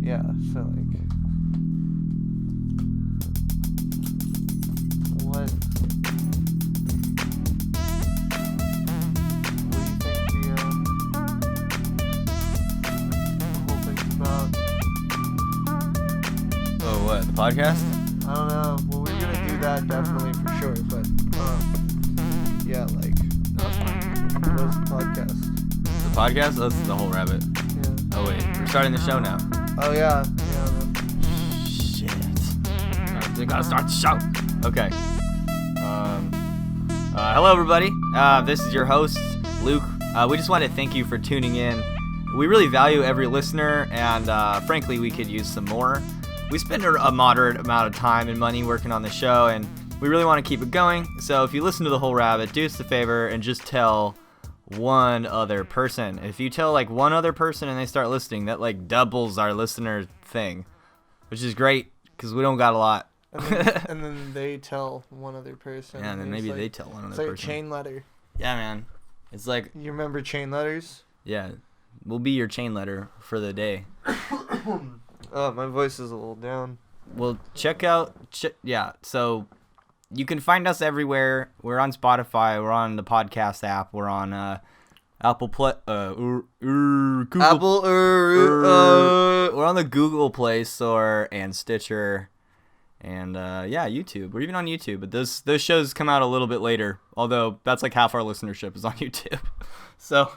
Yeah, so like, what do you think the whole thing's about? Oh, what, the podcast? I don't know. Well, we're gonna do that definitely for sure, but yeah, like, That's fine. what's the podcast? The podcast? Oh, this is the whole rabbit. Yeah. Oh, wait, we're starting the show now. Oh yeah, man. Shit. We gotta start the show. Okay. Hello, everybody. This is your host, Luke. We just want to thank you for tuning in. We really value every listener, and frankly, we could use some more. We spend a moderate amount of time and money working on the show, and we really want to keep it going. So if you listen to the whole rabbit, do us a favor and just tell one other person. If you tell like one other person and they start listening, that like doubles our listener thing, which is great because we don't got a lot. And then they tell one other person. Yeah, and then maybe like, they tell one other it's like person. a chain letter. Yeah, man. It's like, You remember chain letters? yeah, we'll be your chain letter for the day. Oh, my voice is a little down. Well, check out, yeah, so you can find us everywhere. We're on Spotify. We're on the podcast app. We're on Apple Play, Google. Apple, We're on the Google Play Store and Stitcher, and yeah, YouTube. We're even on YouTube, but those shows come out a little bit later. Although that's like half our listenership is on YouTube. So,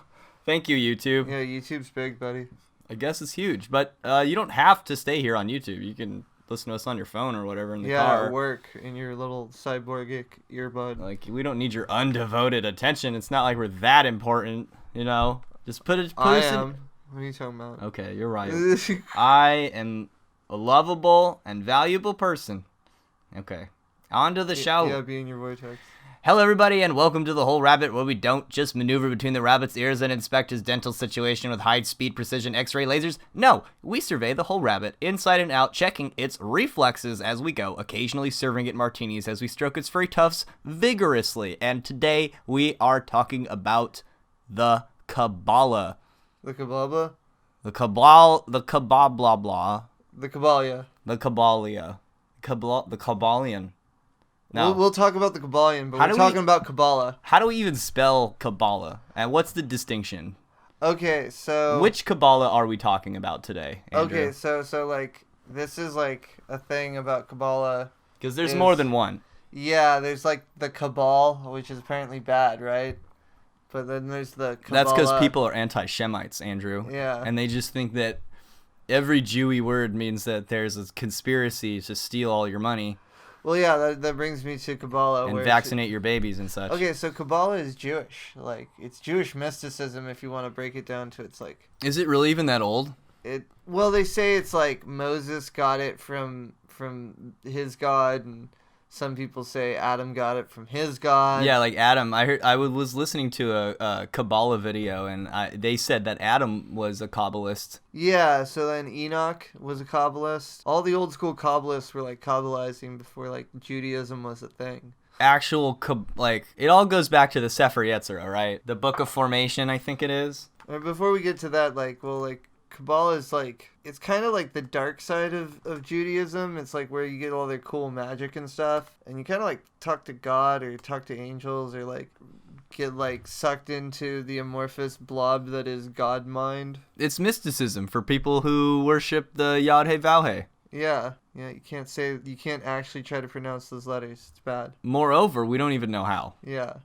thank you, YouTube. Yeah, YouTube's big, buddy. I guess it's huge, but you don't have to stay here on YouTube. You can listen to us on your phone or whatever in the car. Yeah, at work in your little cyborgic earbud. Like, we don't need your undevoted attention. It's not like we're that important, you know? Just put it. I am. What are you talking about? Okay, you're right. I am a lovable and valuable person. Okay, on to the show. Yeah, be in your vortex. Hello, everybody, and welcome to The Whole Rabbit, where we don't just maneuver between the rabbit's ears and inspect his dental situation with high-speed precision X-ray lasers. No, we survey the whole rabbit, inside and out, checking its reflexes as we go, occasionally serving it martinis as we stroke its furry tufts vigorously. And today, we are talking about the Kabbalah. The Kabbalah? The Kabbalah, the Kabbalah, The Kabbalah. the Kabbalah, the Kabbalian. No. We'll talk about the Kabbalion, but How we're do talking we- about Kabbalah. How do we even spell Kabbalah? And what's the distinction? Okay, so... Which Kabbalah are we talking about today, Andrew? Okay, so like, this is like a thing about Kabbalah. Because there's more than one. Yeah, there's like the Cabal, which is apparently bad, right? But then there's the Kabbalah. That's because people are anti-Shemites, Andrew. Yeah. And they just think that every Jewy word means that there's a conspiracy to steal all your money Well, yeah, that brings me to Kabbalah. and vaccinate your babies and such. Okay, so Kabbalah is Jewish. Like, it's Jewish mysticism if you want to break it down to its, like... Is it really even that old? Well, they say it's like Moses got it from his God, and some people say Adam got it from his God. Yeah, like Adam. I was listening to a Kabbalah video, and they said that Adam was a Kabbalist. Yeah, so then Enoch was a Kabbalist. All the old school Kabbalists were like Kabbalizing before like Judaism was a thing. It all goes back to the Sephir Yetzirah, right? The Book of Formation, I think it is. Before we get to that, Kabbalah is like, it's kind of like the dark side of Judaism. It's like where you get all their cool magic and stuff, and you kind of like talk to God or talk to angels or like get like sucked into the amorphous blob that is God mind. It's mysticism for people who worship the Yad-He-Vau-He. Yeah, you can't actually try to pronounce those letters. It's bad. Moreover, we don't even know how. Yeah.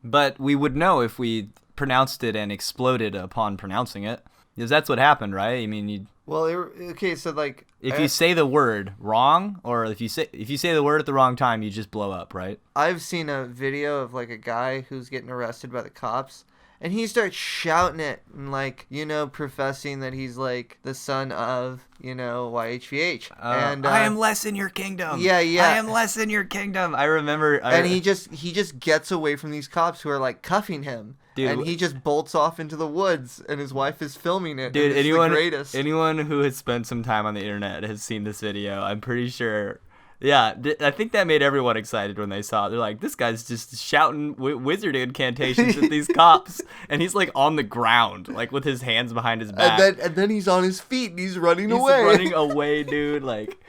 But we would know if we pronounced it and exploded upon pronouncing it. Because that's what happened, right? I mean, if you say the word wrong, or if you say the word at the wrong time, you just blow up, right? I've seen a video of like a guy who's getting arrested by the cops, and he starts shouting it and like, professing that he's like the son of, YHVH. And I am less in your kingdom. Yeah. I am less in your kingdom. I remember. And he just gets away from these cops who are like cuffing him. Dude, and he just bolts off into the woods, and his wife is filming it. Dude, the greatest. Anyone who has spent some time on the internet has seen this video. I'm pretty sure Yeah, I think that made everyone excited when they saw it. They're like, this guy's just shouting wizard incantations at these cops, and he's like on the ground, like with his hands behind his back. And then he's on his feet and he's running He's away. running away, dude. Like,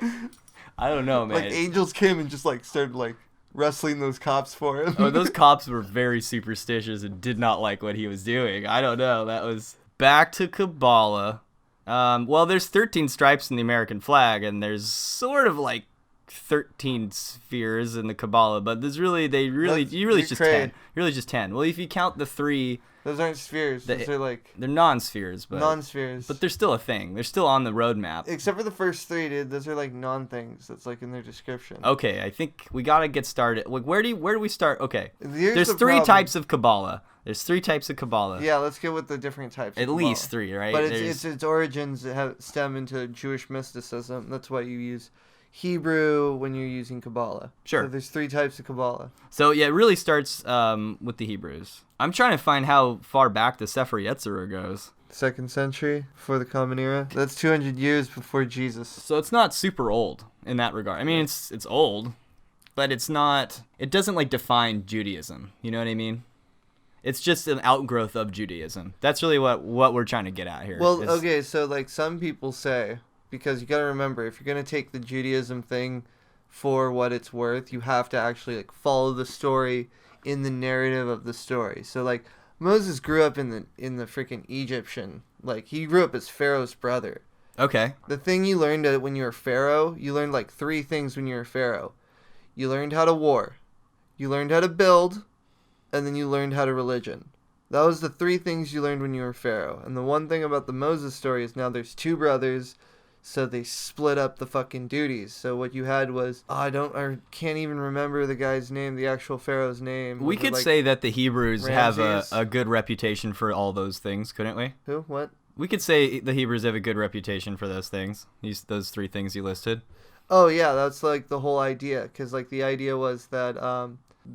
I don't know, man. Like angels came and just like started like wrestling those cops for him. Oh, those cops were very superstitious and did not like what he was doing. I don't know. That was back to Kabbalah. Well, there's 13 stripes in the American flag, and there's sort of like 13 spheres in the Kabbalah, but there's really just 10. Really just 10. Well, if you count the 3, those aren't spheres. Those are like they're non-spheres, but non-spheres. But they're still a thing. They're still on the roadmap. Except for the first 3, dude. Those are like non-things. That's like in their description. Okay, I think we gotta get started. Like, where do we start? Okay, there's the 3 problem. types of Kabbalah. There's 3 types of Kabbalah. Yeah, let's get with the different types. At least 3, right? But its origins stem into Jewish mysticism. That's why you use Hebrew when you're using Kabbalah. Sure. So there's 3 types of Kabbalah. So yeah, it really starts with the Hebrews. I'm trying to find how far back the Sephir Yetzirah goes. 2nd century before the Common Era. That's 200 years before Jesus. So it's not super old in that regard. I mean, it's old, but it's not. It doesn't like define Judaism. You know what I mean? It's just an outgrowth of Judaism. That's really what we're trying to get at here. Well, okay, so like some people say, because you got to remember, if you're going to take the Judaism thing for what it's worth, you have to actually like follow the story in the narrative of the story. So like Moses grew up in the freaking Egyptian, like he grew up as Pharaoh's brother. Okay. The thing you learned when you were Pharaoh, you learned like 3 things when you were Pharaoh. You learned how to war, you learned how to build, and then you learned how to religion. That was the 3 things you learned when you were Pharaoh. And the one thing about the Moses story is now there's 2 brothers, so they split up the fucking duties. So what you had was, I can't even remember the guy's name, the actual Pharaoh's name. We could say that the Hebrews Ramses? have a good reputation for all those things, couldn't we? Who? What? We could say the Hebrews have a good reputation for those things. Those 3 things you listed. Oh yeah, that's like the whole idea. Because like the idea was that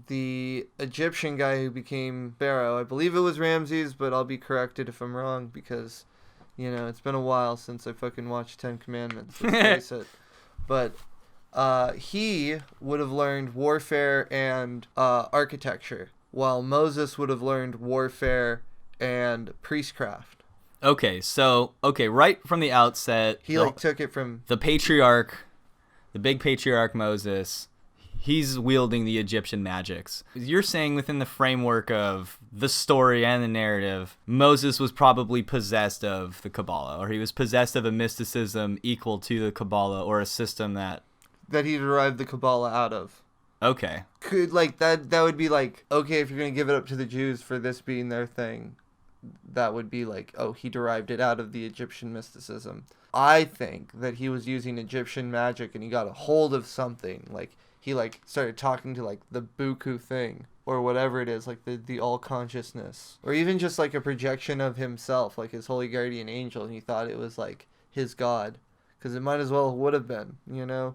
the Egyptian guy who became Pharaoh, I believe it was Ramses, but I'll be corrected if I'm wrong because, you know, it's been a while since I fucking watched 10 Commandments, let's face it. But he would have learned warfare and architecture, while Moses would have learned warfare and priestcraft. Okay, so right from the outset, He like took it from the patriarch, the big patriarch Moses. He's wielding the Egyptian magics. You're saying within the framework of the story and the narrative, Moses was probably possessed of the Kabbalah, or he was possessed of a mysticism equal to the Kabbalah, or a system that he derived the Kabbalah out of. Okay. Could like that would be like, okay, if you're going to give it up to the Jews for this being their thing, that would be like, oh, he derived it out of the Egyptian mysticism. I think that he was using Egyptian magic and he got a hold of something, like he like started talking to like the Buku thing or whatever it is, like the all consciousness, or even just like a projection of himself, like his holy guardian angel, and he thought it was like his god, because it might as well would have been, you know,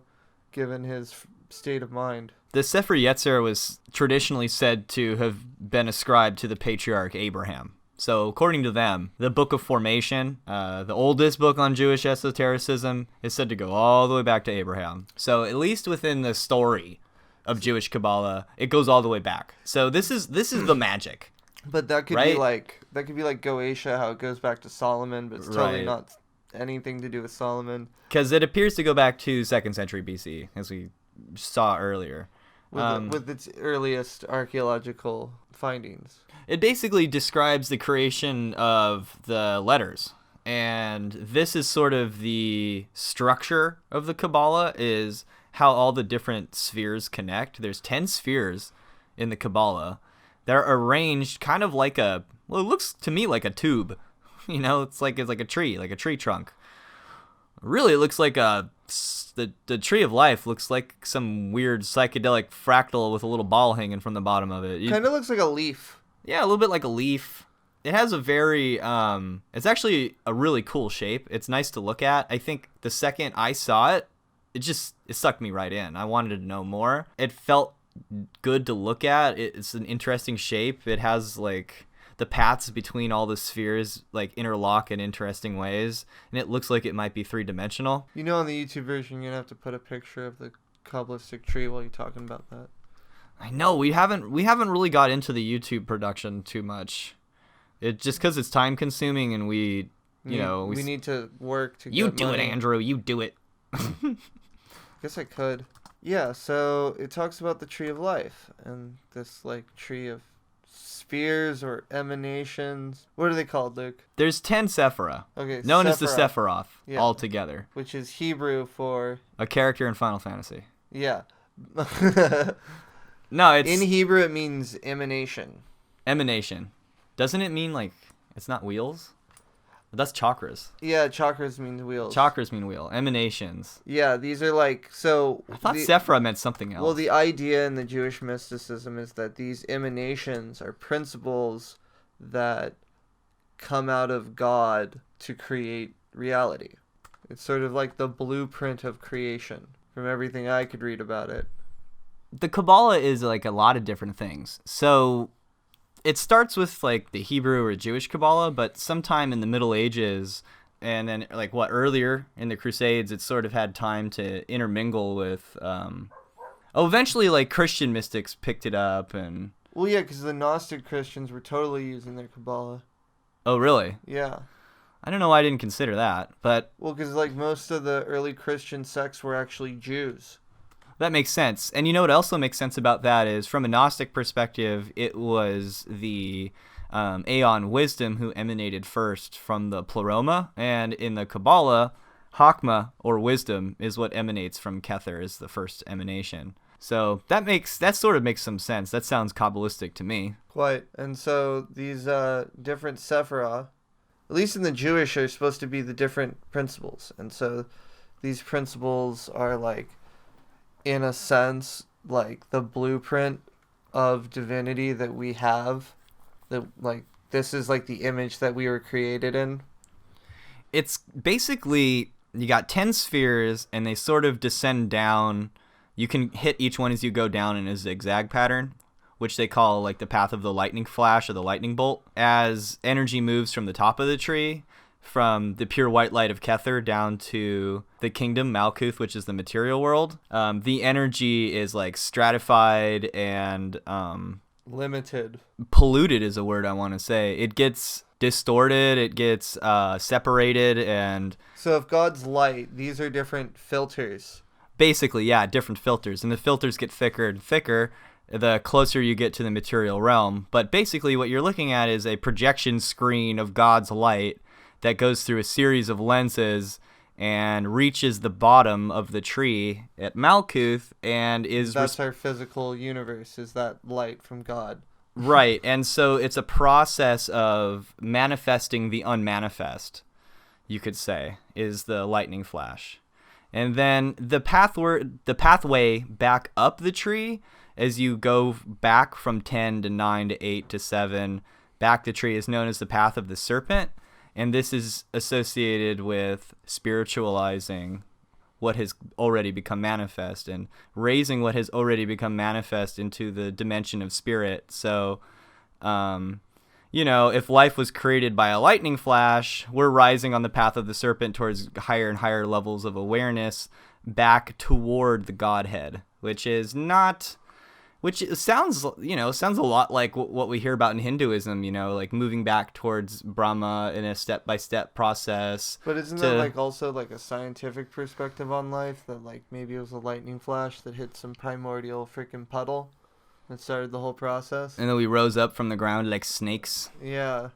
given his state of mind. The Sephir Yetzirah was traditionally said to have been ascribed to the patriarch Abraham. So according to them, the Book of Formation, the oldest book on Jewish esotericism, is said to go all the way back to Abraham. So at least within the story of Jewish Kabbalah, it goes all the way back. So this is the magic. But that could right? be like Goetia, how it goes back to Solomon, but it's totally Right. not anything to do with Solomon. Because it appears to go back to 2nd century BC, as we saw earlier. With its earliest archaeological findings. It basically describes the creation of the letters. And this is sort of the structure of the Kabbalah, is how all the different spheres connect. There's 10 spheres in the Kabbalah. They're arranged kind of like it looks to me like a tube. You know, it's like a tree trunk. Really, it looks like the tree of life looks like some weird psychedelic fractal with a little ball hanging from the bottom of it. Kind of looks like a leaf. Yeah, a little bit like a leaf. It has a very, it's actually a really cool shape. It's nice to look at. I think the second I saw it, it sucked me right in. I wanted to know more. It felt good to look at. It's an interesting shape. It has like the paths between all the spheres like interlock in interesting ways, and it looks like it might be 3-dimensional. You know, on the YouTube version, you're gonna have to put a picture of the Kabbalistic tree while you're talking about that. I know we haven't really got into the YouTube production too much. It just because it's time consuming and we need to work to. You get do money. it, Andrew. You do it. Guess I could. Yeah. So it talks about the tree of life and this like tree of spheres or emanations. What are they called, Luke? There's 10 Sephira. Okay. Known as the sephiroth. sephiroth altogether. Which is Hebrew for a character in Final Fantasy. Yeah. No, it's in Hebrew it means emanation. Emanation. Doesn't it mean like it's not wheels? That's chakras. Yeah, chakras mean wheels. Chakras mean wheel. Emanations. Yeah, these are like so. I thought Sephira meant something else. Well, the idea in the Jewish mysticism is that these emanations are principles that come out of God to create reality. It's sort of like the blueprint of creation from everything I could read about it. The Kabbalah is like a lot of different things. So it starts with like the Hebrew or Jewish Kabbalah, but sometime in the Middle Ages and then like earlier in the Crusades, it sort of had time to intermingle with eventually like Christian mystics picked it up and well, yeah, because the Gnostic Christians were totally using their Kabbalah. Oh, really? Yeah. I don't know why I didn't consider that, but well, because like most of the early Christian sects were actually Jews. That makes sense. And you know what also makes sense about that is from a Gnostic perspective, it was the Aeon wisdom who emanated first from the Pleroma. And in the Kabbalah, Hakma, or wisdom, is what emanates from Kether, is the first emanation. So that sort of makes some sense. That sounds Kabbalistic to me. Quite. And so these different Sephirah, at least in the Jewish, are supposed to be the different principles. And so these principles are like, in a sense, like the blueprint of divinity that we have, that like this is like the image that we were created in. It's basically you got 10 spheres and they sort of descend down. You can hit each one as you go down in a zigzag pattern, which they call like the path of the lightning flash or the lightning bolt. As energy moves from the top of the tree, from the pure white light of Kether down to the kingdom, Malkuth, which is the material world, the energy is like stratified and limited. Polluted is a word I want to say. It gets distorted, it gets separated, and so if God's light, these are different filters. Basically, yeah, different filters, and the filters get thicker and thicker the closer you get to the material realm. But basically what you're looking at is a projection screen of God's light that goes through a series of lenses and reaches the bottom of the tree at Malkuth and is... That's our physical universe, is that light from God. Right, and so it's a process of manifesting the unmanifest, you could say, is the lightning flash. And then the pathway back up the tree, as you go back from 10 to 9 to 8 to 7, back the tree is known as the path of the Serpent. And this is associated with spiritualizing what has already become manifest and raising what has already become manifest into the dimension of spirit. So, if life was created by a lightning flash, we're rising on the path of the Serpent towards higher and higher levels of awareness back toward the Godhead, which sounds a lot like what we hear about in Hinduism, like moving back towards Brahma in a step-by-step process. But isn't that like also like a scientific perspective on life, that like maybe it was a lightning flash that hit some primordial freaking puddle that started the whole process? And then we rose up from the ground like snakes? Yeah.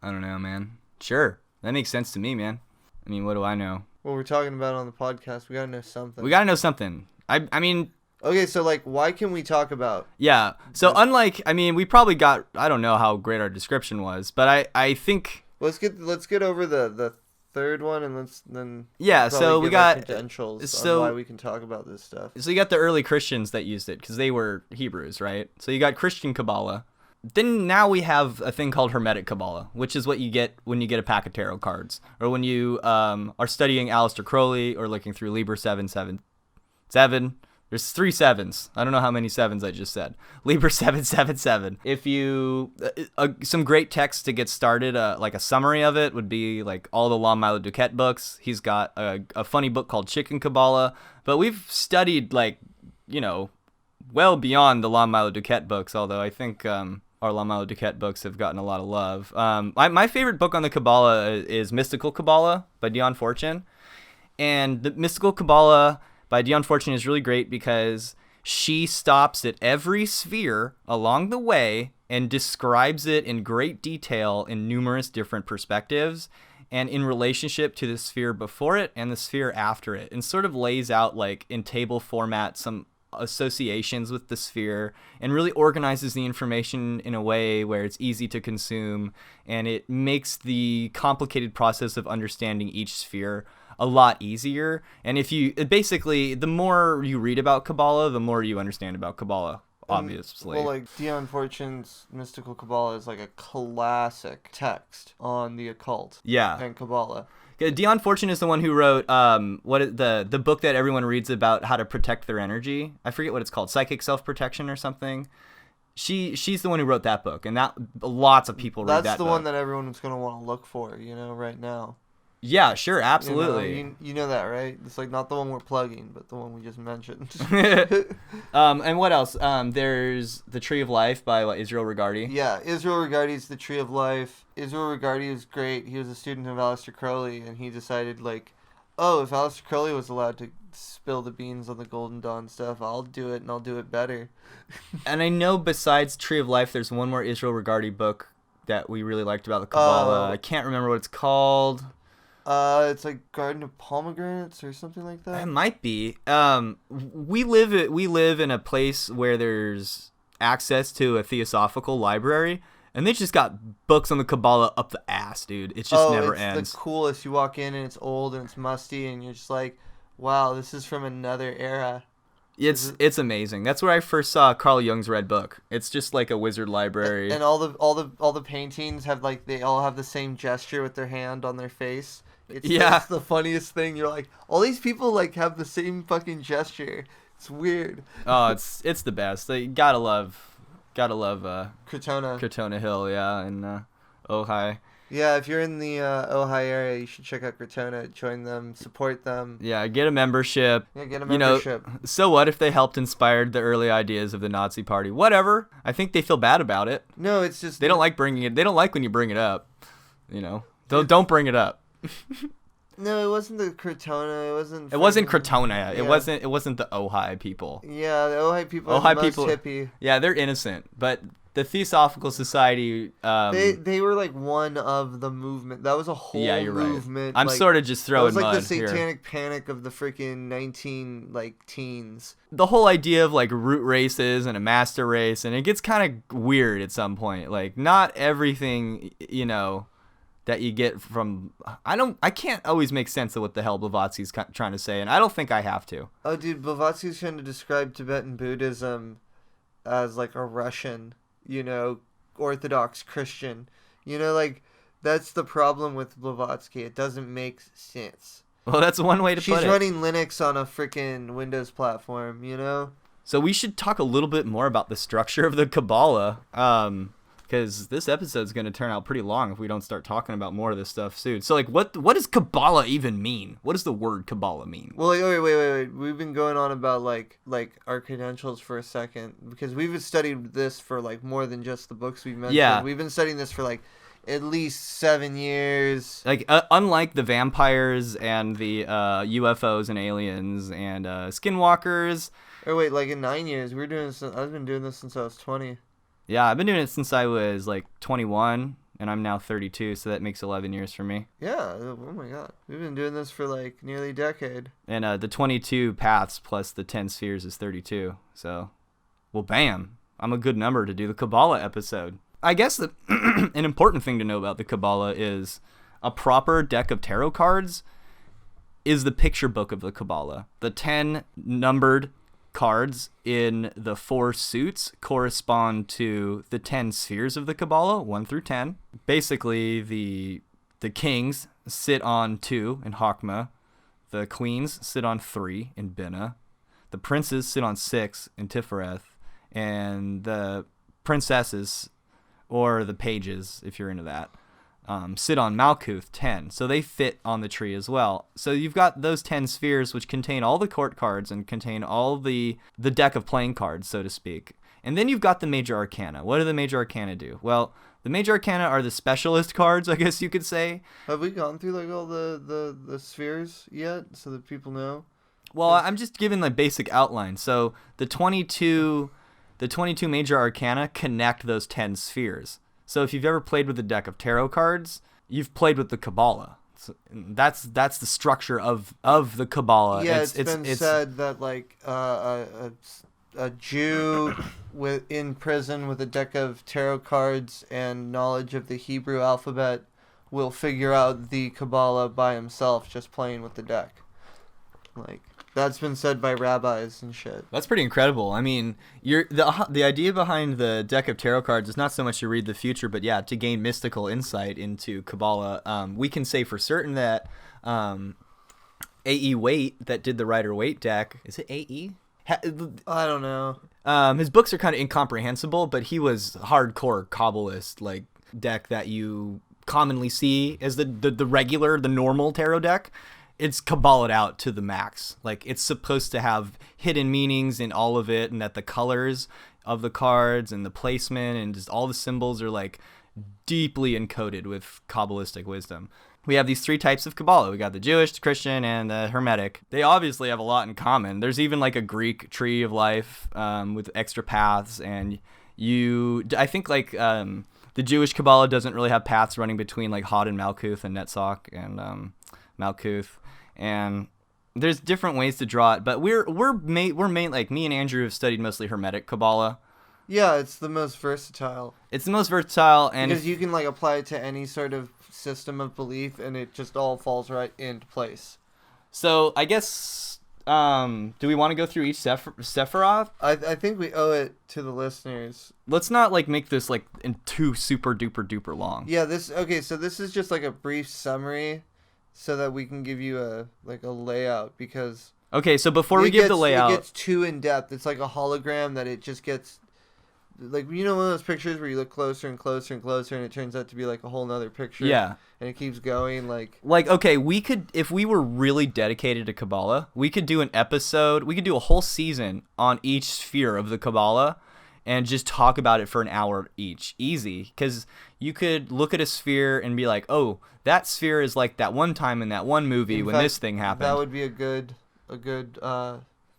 I don't know, man. Sure. That makes sense to me, man. I mean, what do I know? Well, we're talking about on the podcast. We gotta know something. I mean... Okay, so, like, why can we talk about... Yeah, so we probably got... I don't know how great our description was, but I think... Let's get over the third one, and let's then... Yeah, so we got... credentials on why we can talk about this stuff. So you got the early Christians that used it, because they were Hebrews, right? So you got Christian Kabbalah. Then now we have a thing called Hermetic Kabbalah, which is what you get when you get a pack of tarot cards, or when you are studying Aleister Crowley, or looking through Liber 777... There's 3 sevens. I don't know how many sevens I just said. Liber 777. If you some great text to get started, like a summary of it would be like all the Lon Milo Duquette books. He's got a funny book called Chicken Kabbalah, but we've studied like, you know, well beyond the Lon Milo Duquette books, although I think our Lon Milo Duquette books have gotten a lot of love. My favorite book on the Kabbalah is Mystical Kabbalah by Dion Fortune. And the Mystical Kabbalah by Dion Fortune is really great because she stops at every sphere along the way and describes it in great detail in numerous different perspectives and in relationship to the sphere before it and the sphere after it, and sort of lays out like in table format some associations with the sphere and really organizes the information in a way where it's easy to consume, and it makes the complicated process of understanding each sphere a lot easier. And if you basically, the more you read about Kabbalah, the more you understand about Kabbalah, obviously. Well, like Dion Fortune's Mystical Kabbalah is like a classic text on the occult. Yeah. And Kabbalah. Dion Fortune is the one who wrote the book that everyone reads about how to protect their energy. I forget what it's called, Psychic Self-Protection or something. She's the one who wrote that book, and that lots of people read that book. That's the one that everyone's going to want to look for, you know, right now. Yeah, sure, absolutely. You know that, right? It's like not the one we're plugging, but the one we just mentioned. And what else? There's The Tree of Life by Israel Regardie. Yeah, Israel Regardie's The Tree of Life. Israel Regardie is great. He was a student of Aleister Crowley, and he decided, like, oh, if Aleister Crowley was allowed to spill the beans on the Golden Dawn stuff, I'll do it, and I'll do it better. And I know besides Tree of Life, there's one more Israel Regardie book that we really liked about the Kabbalah. I can't remember what it's called. It's like Garden of Pomegranates or something like that. It might be. We live in a place where there's access to a theosophical library, and they just got books on the Kabbalah up the ass, dude. It just never ends. It's the coolest. You walk in and it's old and it's musty, and you're just like, wow, this is from another era. It's amazing. That's where I first saw Carl Jung's Red Book. It's just like a wizard library. And all the paintings have like, they all have the same gesture with their hand on their face. It's the funniest thing. You're like, all these people like have the same fucking gesture. It's weird. Oh, it's the best. You gotta love Crotona Hill, yeah, and Ojai. Yeah, if you're in the Ojai area, you should check out Crotona. Join them, support them. Yeah, get a membership. Yeah, get a membership. You know, so what if they helped inspired the early ideas of the Nazi Party? Whatever. I think they feel bad about it. No, it's just they don't like bringing it. They don't like when you bring it up. You know, don't bring it up. No, it wasn't the Crotona. It wasn't Crotona. Yeah. It wasn't the Ojai people. Yeah, the Ojai people are the most hippie. Yeah, they're innocent, but the Theosophical Society. They were like one of the movement. That was a whole movement. Right. I'm sort of just throwing mud. It was like the satanic panic of the freaking teens. The whole idea of like root races and a master race, and it gets kind of weird at some point. Like not everything, you know, that you get from I can't always make sense of what the hell Blavatsky's trying to say, and I don't think I have to. Oh, dude, Blavatsky's trying to describe Tibetan Buddhism as like a Russian, you know, Orthodox Christian. You know, like that's the problem with Blavatsky. It doesn't make sense. Well, that's one way to put it. She's running Linux on a freaking Windows platform, you know? So we should talk a little bit more about the structure of the Kabbalah. Because this episode's going to turn out pretty long if we don't start talking about more of this stuff soon. So, like, what does Kabbalah even mean? What does the word Kabbalah mean? Well, wait. We've been going on about, like our credentials for a second. Because we've studied this for, like, more than just the books we've mentioned. Yeah. We've been studying this for, like, at least 7 years. Like, unlike the vampires and the UFOs and aliens and skinwalkers. Or wait, like, in 9 years. I've been doing this since I was 20. Yeah, I've been doing it since I was like 21, and I'm now 32, so that makes 11 years for me. Yeah, oh my god. We've been doing this for like nearly a decade. And the 22 paths plus the 10 spheres is 32, so, well, bam. I'm a good number to do the Kabbalah episode. I guess that an important thing to know about the Kabbalah is a proper deck of tarot cards is the picture book of the Kabbalah. The 10 numbered cards in the 4 suits correspond to the 10 spheres of the Kabbalah, 1 through 10. Basically, the kings sit on 2 in Hakma, the queens sit on 3 in Bina, The princes sit on 6 in Tipheret, and the princesses, or the pages, if you're into that, sit on Malkuth 10. So they fit on the tree as well. So you've got those 10 spheres, which contain all the court cards and contain all the deck of playing cards, so to speak. And then you've got the major arcana. What do the major arcana do? Well, the major arcana are the specialist cards, I guess you could say. Have we gone through like all the spheres yet, so that people know? Well, I'm just giving the basic outline. So the 22 major arcana connect those 10 spheres. So if you've ever played with a deck of tarot cards, you've played with the Kabbalah. So that's the structure of the Kabbalah. Yeah, it's been said that like a Jew in prison with a deck of tarot cards and knowledge of the Hebrew alphabet will figure out the Kabbalah by himself just playing with the deck. Like, that's been said by rabbis and shit. That's pretty incredible. I mean, the idea behind the deck of tarot cards is not so much to read the future, but yeah, to gain mystical insight into Kabbalah. We can say for certain that A.E. Waite, that did the Rider-Waite deck, is it A.E.? I don't know. His books are kind of incomprehensible, but he was hardcore Kabbalist, like deck that you commonly see as the regular, the normal tarot deck. It's Kabbalah'd out to the max. Like, it's supposed to have hidden meanings in all of it, and that the colors of the cards and the placement and just all the symbols are like deeply encoded with Kabbalistic wisdom. We have these 3 types of Kabbalah. We got the Jewish, the Christian, and the Hermetic. They obviously have a lot in common. There's even like a Greek tree of life with extra paths, and I think like the Jewish Kabbalah doesn't really have paths running between like Hod and Malkuth and Netzach and Malkuth. And there's different ways to draw it, but we're main like me and Andrew have studied mostly Hermetic Kabbalah. Yeah, it's the most versatile. It's the most versatile, and because you can like apply it to any sort of system of belief, and it just all falls right into place. So I guess, do we want to go through each sephiroth? I think we owe it to the listeners. Let's not like make this like in too super duper long. Yeah, so this is just like a brief summary, so that we can give you a layout, because okay, so before we give the layout, it gets too in depth. It's like a hologram that it just gets like, you know, one of those pictures where you look closer and closer and closer, and it turns out to be like a whole nother picture. Yeah, and it keeps going like okay, we could, if we were really dedicated to Kabbalah, we could do an episode. We could do a whole season on each sphere of the Kabbalah, and just talk about it for an hour each. Easy, because you could look at a sphere and be like, oh, that sphere is like that one time in that one movie when this thing happened. That would be a good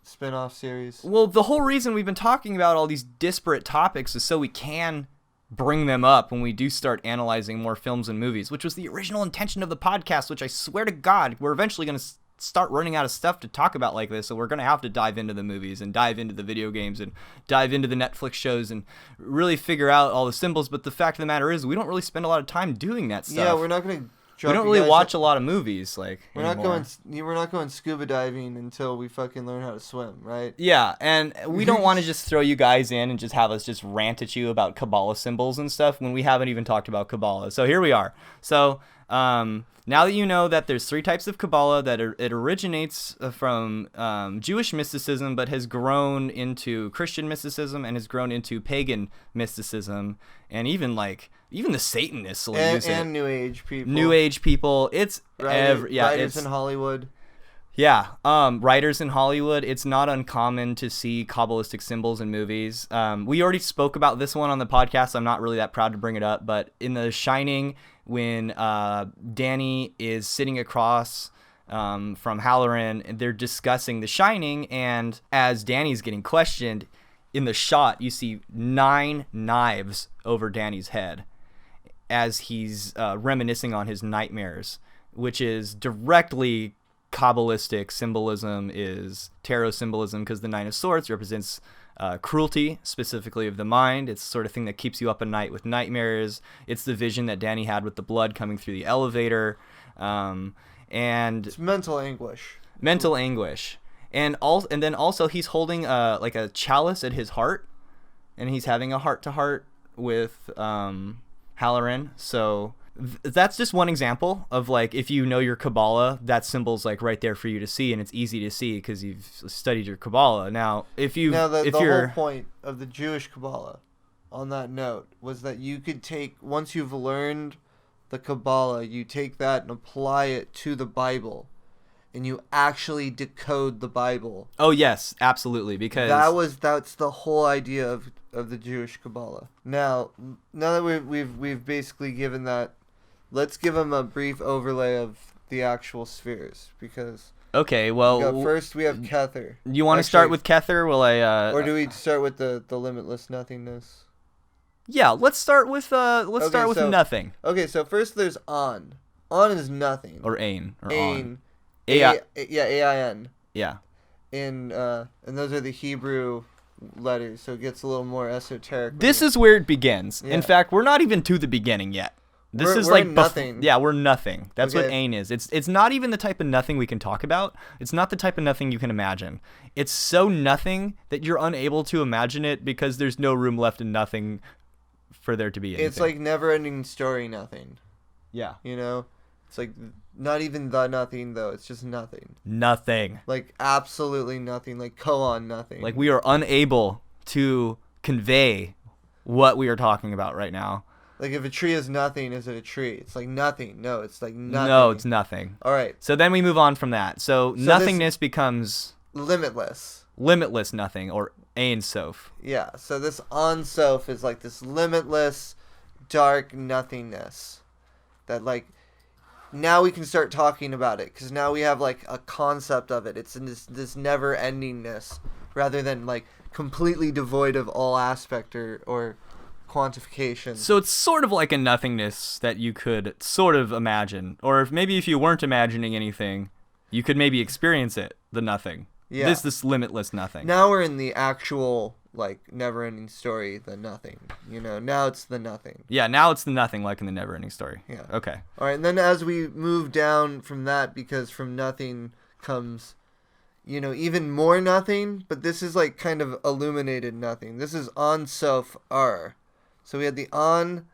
spin-off series. Well, the whole reason we've been talking about all these disparate topics is so we can bring them up when we do start analyzing more films and movies, which was the original intention of the podcast, which I swear to God, we're eventually going to start running out of stuff to talk about like this, so we're going to have to dive into the movies and dive into the video games and dive into the Netflix shows and really figure out all the symbols. But the fact of the matter is, we don't really spend a lot of time doing that stuff. Yeah, we're not going to we don't really watch a lot of movies we're not going scuba diving until we fucking learn how to swim, right? Yeah, and we don't want to just throw you guys in and just have us just rant at you about Kabbalah symbols and stuff when we haven't even talked about Kabbalah. So here we are. So now that you know that there's 3 types of Kabbalah, that it originates from Jewish mysticism, but has grown into Christian mysticism and has grown into pagan mysticism, and even the Satanists will use it. And New Age people. New Age people. It's writers in Hollywood. Yeah, writers in Hollywood. It's not uncommon to see Kabbalistic symbols in movies. We already spoke about this one on the podcast. I'm not really that proud to bring it up, but in The Shining, when Danny is sitting across from Halloran, and they're discussing The Shining, and as Danny's getting questioned, in the shot, you see 9 knives over Danny's head as he's reminiscing on his nightmares, which is directly Kabbalistic symbolism, is tarot symbolism, because the 9 of Swords represents cruelty, specifically of the mind. It's the sort of thing that keeps you up at night with nightmares. It's the vision that Danny had with the blood coming through the elevator. And it's mental anguish. Mental anguish. And then also he's holding like a chalice at his heart, and he's having a heart-to-heart with Halloran. So That's just one example of like, if you know your Kabbalah, that symbol's like right there for you to see, and it's easy to see because you've studied your Kabbalah. Now, if you the whole point of the Jewish Kabbalah, on that note, was that you could take, once you've learned the Kabbalah, you take that and apply it to the Bible, and you actually decode the Bible. Oh yes, absolutely, because that's the whole idea of the Jewish Kabbalah. Now that we've basically given that, let's give them a brief overlay of the actual spheres, because okay, well, first we have Kether. You want to start with Kether? Will I? Or do we start with the limitless nothingness? Yeah, let's start with nothing. Okay, so first there's On. On is nothing. Or Ain. Or Ain. A-I-N. Yeah. And those are the Hebrew letters, so it gets a little more esoteric. This is where it begins. Yeah. In fact, we're not even to the beginning yet. We're like nothing. Yeah, we're nothing. That's what Ain is. It's not even the type of nothing we can talk about. It's not the type of nothing you can imagine. It's so nothing that you're unable to imagine it because there's no room left in nothing for there to be anything. It's like never-ending story nothing. Yeah. You know? It's like not even the nothing, though. It's just nothing. Nothing. Like absolutely nothing. Like koan nothing. Like we are unable to convey what we are talking about right now. Like if a tree is nothing, is it a tree? It's like nothing. No, it's like nothing. No, it's nothing. All right. So then we move on from that. So nothingness becomes... limitless. Limitless nothing, or Ein Sof. Yeah, so this On Sof is like this limitless, dark nothingness. That like... now we can start talking about it, because now we have like a concept of it. It's in this never-endingness, rather than like completely devoid of all aspect or quantification. So it's sort of like a nothingness that you could sort of imagine, or if you weren't imagining anything, you could maybe experience it, the nothing. Yeah. This limitless nothing. Now we're in the actual like never-ending story, the nothing. You know, now it's the nothing. Yeah, now it's the nothing, like in the never-ending story. Yeah. Okay. All right, and then as we move down from that, because from nothing comes, you know, even more nothing, but this is like kind of illuminated nothing. This is On Sof Ur. So we had the On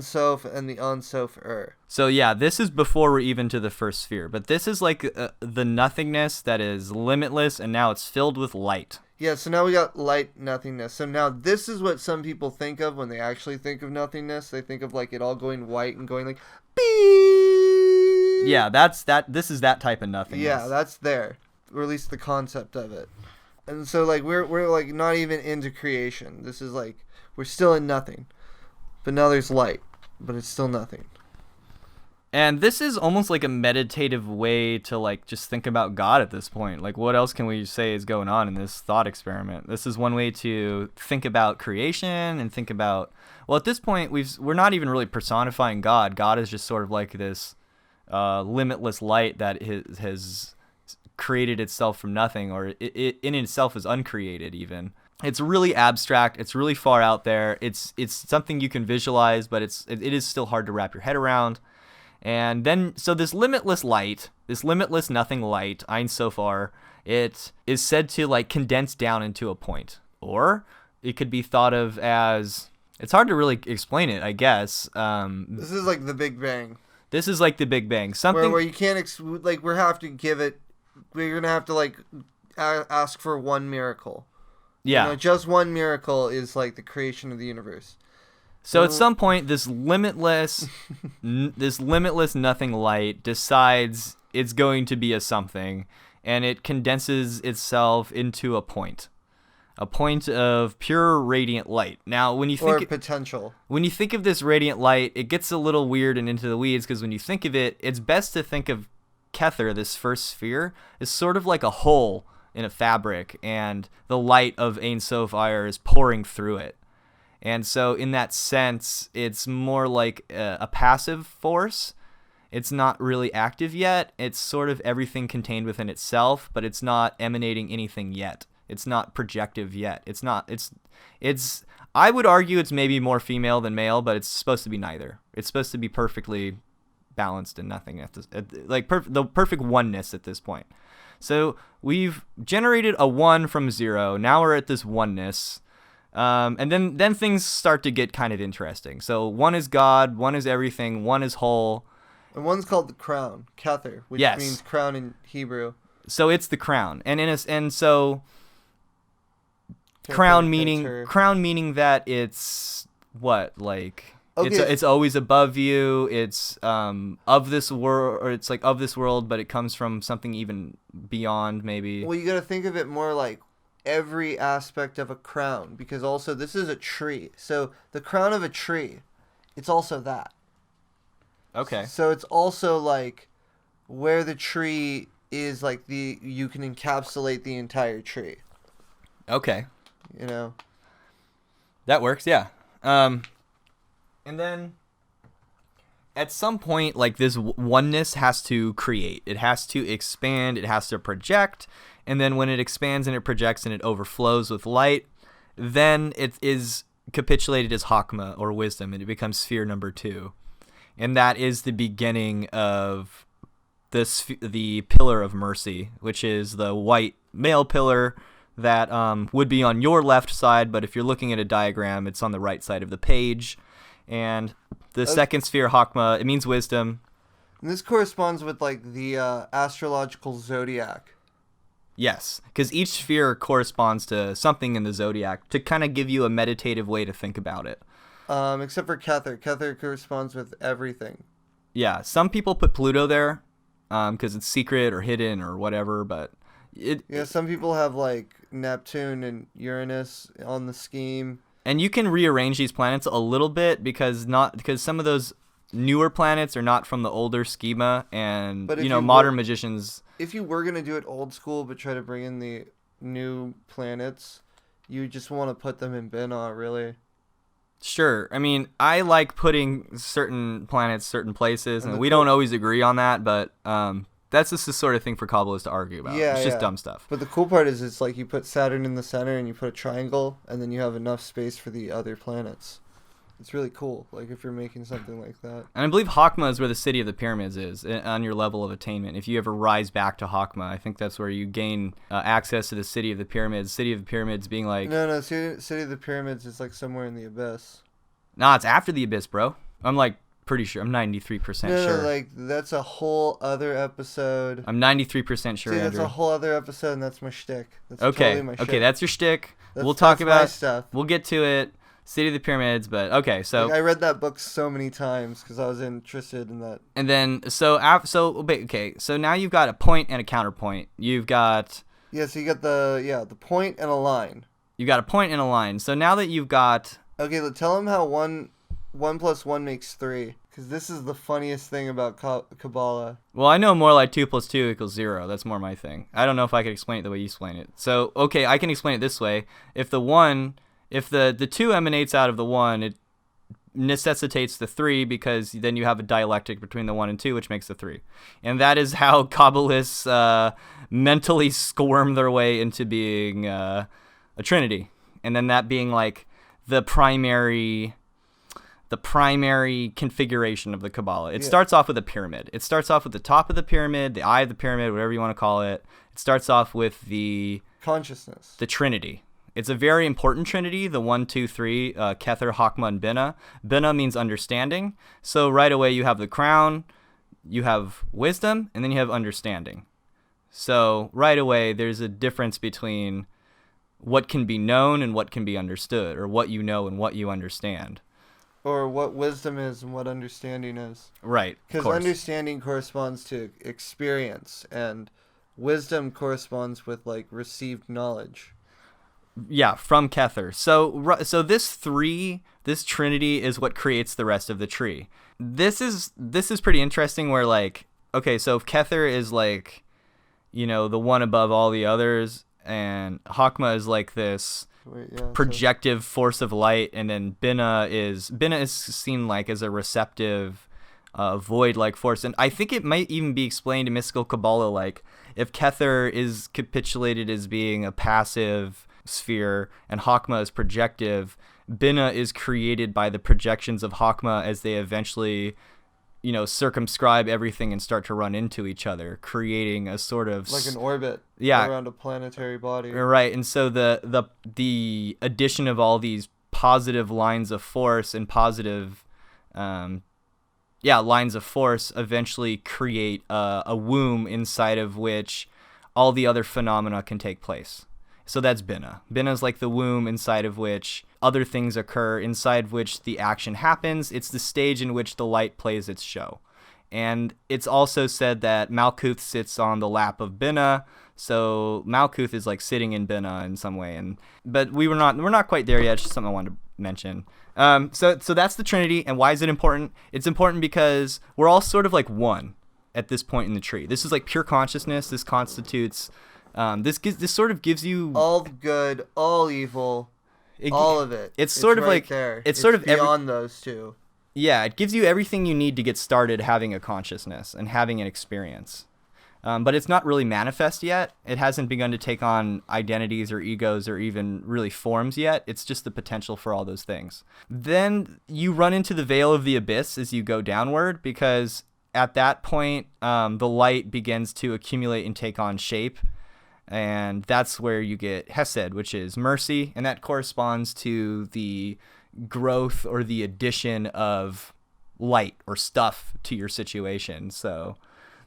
Sof, and the On Sof Ur. So yeah, this is before we're even to the first sphere, but this is like the nothingness that is limitless, and now it's filled with light. Yeah, so now we got light nothingness. So now this is what some people think of when they actually think of nothingness. They think of like it all going white and going like beep. Yeah, this is that type of nothingness. Yeah, that's there. Or at least the concept of it. And so like we're like not even into creation. This is like we're still in nothing. But now there's light, but it's still nothing. And this is almost like a meditative way to like just think about God at this point. Like what else can we say is going on in this thought experiment? This is one way to think about creation and think about, well, at this point we're not even really personifying God. God is just sort of like this limitless light that has created itself from nothing, or it in itself is uncreated even. It's really abstract. It's really far out there. It's something you can visualize, but it is still hard to wrap your head around. And then, so this limitless light, this limitless nothing light, Ein Sof Ur, it is said to like condense down into a point. Or it could be thought of as, it's hard to really explain it, I guess. This is like the Big Bang. This is like the Big Bang. Something where you can't, like we're have to give it, we're going to have to like ask for one miracle. Yeah. You know, just one miracle is like the creation of the universe. So at some point, this limitless nothing light decides it's going to be a something, and it condenses itself into a point of pure radiant light. Now, when you think potential, when you think of this radiant light, it gets a little weird and into the weeds, because when you think of it, it's best to think of Kether, this first sphere, is sort of like a hole in a fabric, and the light of Ein Sof Ur is pouring through it. And so in that sense, it's more like a passive force. It's not really active yet. It's sort of everything contained within itself, but it's not emanating anything yet. It's not projective yet. It's I would argue it's maybe more female than male, but it's supposed to be neither. It's supposed to be perfectly balanced and nothing the perfect oneness at this point. So we've generated a 1 from 0. Now we're at this oneness. And then things start to get kind of interesting. So one is God, one is everything, one is whole. And one's called the crown, Kether, which means crown in Hebrew. So it's the crown, and so crown meaning that it's what, like, okay. It's always above you. It's of this world, or it's like of this world, but it comes from something even beyond, maybe. Well, you got to think of it more like every aspect of a crown, because also this is a tree. So the crown of a tree, it's also that. Okay. So it's also like where the tree is, like you can encapsulate the entire tree. Okay. You know. That works, yeah. And then at some point, like, this oneness has to create. It has to expand. It has to project. And then when it expands and it projects and it overflows with light, then it is capitulated as Chokmah, or wisdom, and it becomes sphere number 2. And that is the beginning of the pillar of mercy, which is the white male pillar that would be on your left side, but if you're looking at a diagram, it's on the right side of the page. And the second sphere, Chokmah, it means wisdom. And this corresponds with, like, the astrological zodiac. Yes, because each sphere corresponds to something in the zodiac to kind of give you a meditative way to think about it. Except for Kether. Kether corresponds with everything. Yeah, some people put Pluto there because it's secret or hidden or whatever, but... some people have, like, Neptune and Uranus on the scheme. And you can rearrange these planets a little bit because some of those newer planets are not from the older schema, and modern magicians... If you were going to do it old school but try to bring in the new planets, you just want to put them in Binah, really. Sure. I mean, I like putting certain planets certain places, and we don't always agree on that, but that's just the sort of thing for Kabbalists to argue about. It's just dumb stuff. But the cool part is it's like you put Saturn in the center and you put a triangle, and then you have enough space for the other planets. It's really cool, like, if you're making something like that. And I believe Chokmah is where the city of the pyramids is on your level of attainment. If you ever rise back to Chokmah, I think that's where you gain access to the city of the pyramids. City of the pyramids being like... No, city of the pyramids is, like, somewhere in the abyss. Nah, it's after the abyss, bro. I'm, like, pretty sure. I'm 93% sure. No, like, that's a whole other episode. I'm 93% sure, that's Andrew. a whole other episode, and that's my shtick. That's okay, totally my shtick. Okay, that's your shtick. We'll talk about... my stuff. We'll get to it. City of the Pyramids, but okay, so... Like, I read that book so many times because I was interested in that. And then, so now you've got a point and a counterpoint. You've got... Yeah, so you got the point and a line. You got a point and a line. So now that you've got... Okay, tell them how 1 + 1 makes 3, because this is the funniest thing about Kabbalah. Well, I know more like 2 + 2 = 0. That's more my thing. I don't know if I could explain it the way you explain it. So, okay, I can explain it this way. If the 2 emanates out of the 1, it necessitates the 3, because then you have a dialectic between the 1 and 2, which makes the 3. And that is how Kabbalists mentally squirm their way into being a trinity. And then that being like the primary configuration of the Kabbalah. It starts off with a pyramid. It starts off with the top of the pyramid, the eye of the pyramid, whatever you want to call it. It starts off with the... consciousness. The trinity. It's a very important trinity, the 1, 2, 3, Kether, Chokmah, and Binah. Binah means understanding. So right away you have the crown, you have wisdom, and then you have understanding. So right away there's a difference between what can be known and what can be understood, or what you know and what you understand. Or what wisdom is and what understanding is. Right, because understanding corresponds to experience, and wisdom corresponds with, like, received knowledge. Yeah, from Kether. So this trinity is what creates the rest of the tree. This is pretty interesting, where, like, okay, so if Kether is, like, the one above all the others, and Chokmah is like this projective force of light, and then Binah is seen like as a receptive void-like force. And I think it might even be explained in mystical Kabbalah, like, if Kether is capitulated as being a passive sphere and Chokmah is projective, Binah is created by the projections of Chokmah as they eventually circumscribe everything and start to run into each other, creating a sort of like an orbit around a planetary body. Right. And so the addition of all these positive lines of force and positive lines of force eventually create a womb inside of which all the other phenomena can take place. So that's Binah. Binah is like the womb inside of which other things occur, inside which the action happens. It's the stage in which the light plays its show. And it's also said that Malkuth sits on the lap of Binah. So Malkuth is like sitting in Binah in some way. But we're not quite there yet. It's just something I wanted to mention. So that's the Trinity. And why is it important? It's important because we're all sort of like one at this point in the tree. This is like pure consciousness. This constitutes this sort of gives you all good, all evil, all of it. It's sort of right like there. It's sort of beyond those two. Yeah, it gives you everything you need to get started having a consciousness and having an experience. But it's not really manifest yet. It hasn't begun to take on identities or egos or even really forms yet. It's just the potential for all those things. Then you run into the veil of the abyss as you go downward, because at that point, the light begins to accumulate and take on shape. And that's where you get Hesed, which is mercy. And that corresponds to the growth or the addition of light or stuff to your situation. So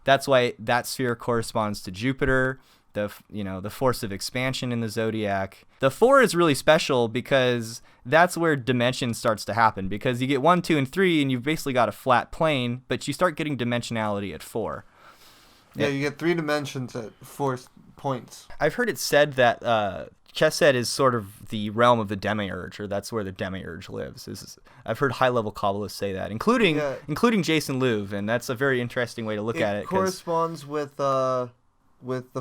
that's why that sphere corresponds to Jupiter, the force of expansion in the zodiac. The 4 is really special because that's where dimension starts to happen, because you get 1, 2, and 3, and you've basically got a flat plane, but you start getting dimensionality at 4. Yeah, you get 3 dimensions at 4 points. I've heard it said that Chesed is sort of the realm of the demiurge, or that's where the demiurge lives. I've heard high-level Kabbalists say that, including Jason Louv, and that's a very interesting way to look at it. It corresponds with the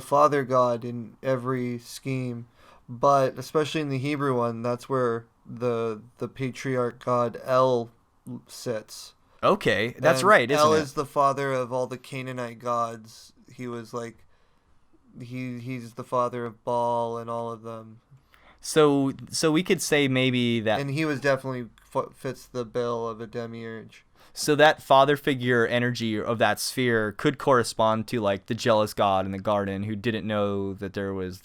Father God in every scheme, but especially in the Hebrew one, that's where the patriarch god El sits. Okay, that's right, isn't it? El is the father of all the Canaanite gods. He was like... He's the father of Baal and all of them. So we could say maybe that... And he was definitely fits the bill of a demiurge. So that father figure energy of that sphere could correspond to like the jealous god in the garden who didn't know that there was,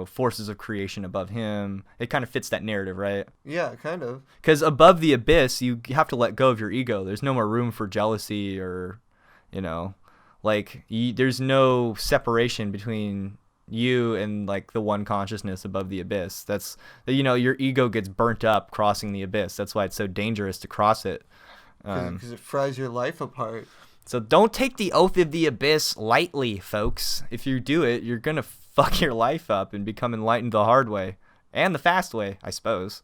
forces of creation above him. It kind of fits that narrative, right? Yeah, kind of. Because above the abyss, you have to let go of your ego. There's no more room for jealousy or, there's no separation between you and like the one consciousness above the abyss. That's, your ego gets burnt up crossing the abyss. That's why it's so dangerous to cross it. Because it fries your life apart. So don't take the oath of the abyss lightly, folks. If you do it, you're going to fuck your life up and become enlightened the hard way. And the fast way, I suppose.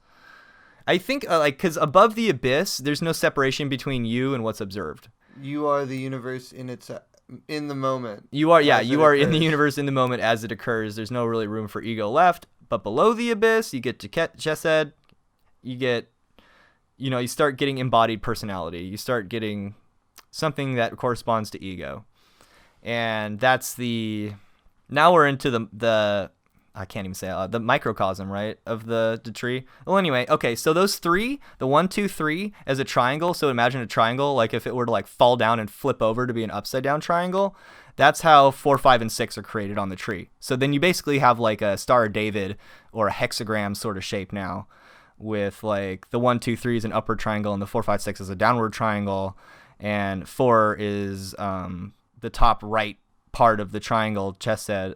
I think, because above the abyss, there's no separation between you and what's observed. You are the universe in the moment. You are in the universe in the moment as it occurs. There's no really room for ego left. But below the abyss, you get to Chesed. You get, you start getting embodied personality. You start getting something that corresponds to ego. And that's now we're into the I can't even say the microcosm, right, of the tree. Well, anyway, okay, so those 3, the 1, 2, 3 as a triangle. So imagine a triangle, like if it were to like fall down and flip over to be an upside down triangle. That's how 4, 5, and 6 are created on the tree. So then you basically have like a Star of David or a hexagram sort of shape now, with like the 1, 2, 3 is an upward triangle and the 4, 5, 6 is a downward triangle, and 4 is the top right part of the triangle, Chesed.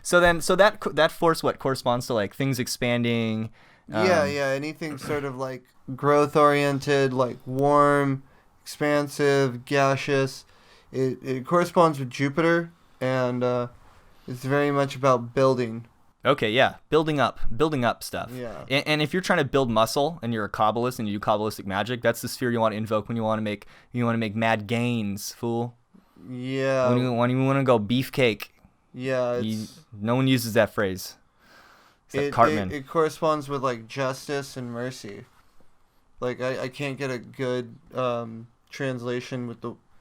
So that force corresponds to like things expanding. Anything sort of like growth oriented, like warm, expansive, gaseous. It corresponds with Jupiter, and it's very much about building. Okay, yeah, building up stuff. Yeah. And if you're trying to build muscle and you're a Kabbalist and you do Kabbalistic magic, that's the sphere you want to invoke when you want to make mad gains, fool. Yeah. When you want to go beefcake. Yeah. No one uses that phrase. Except Cartman. It corresponds with like justice and mercy. Like I can't get a good translation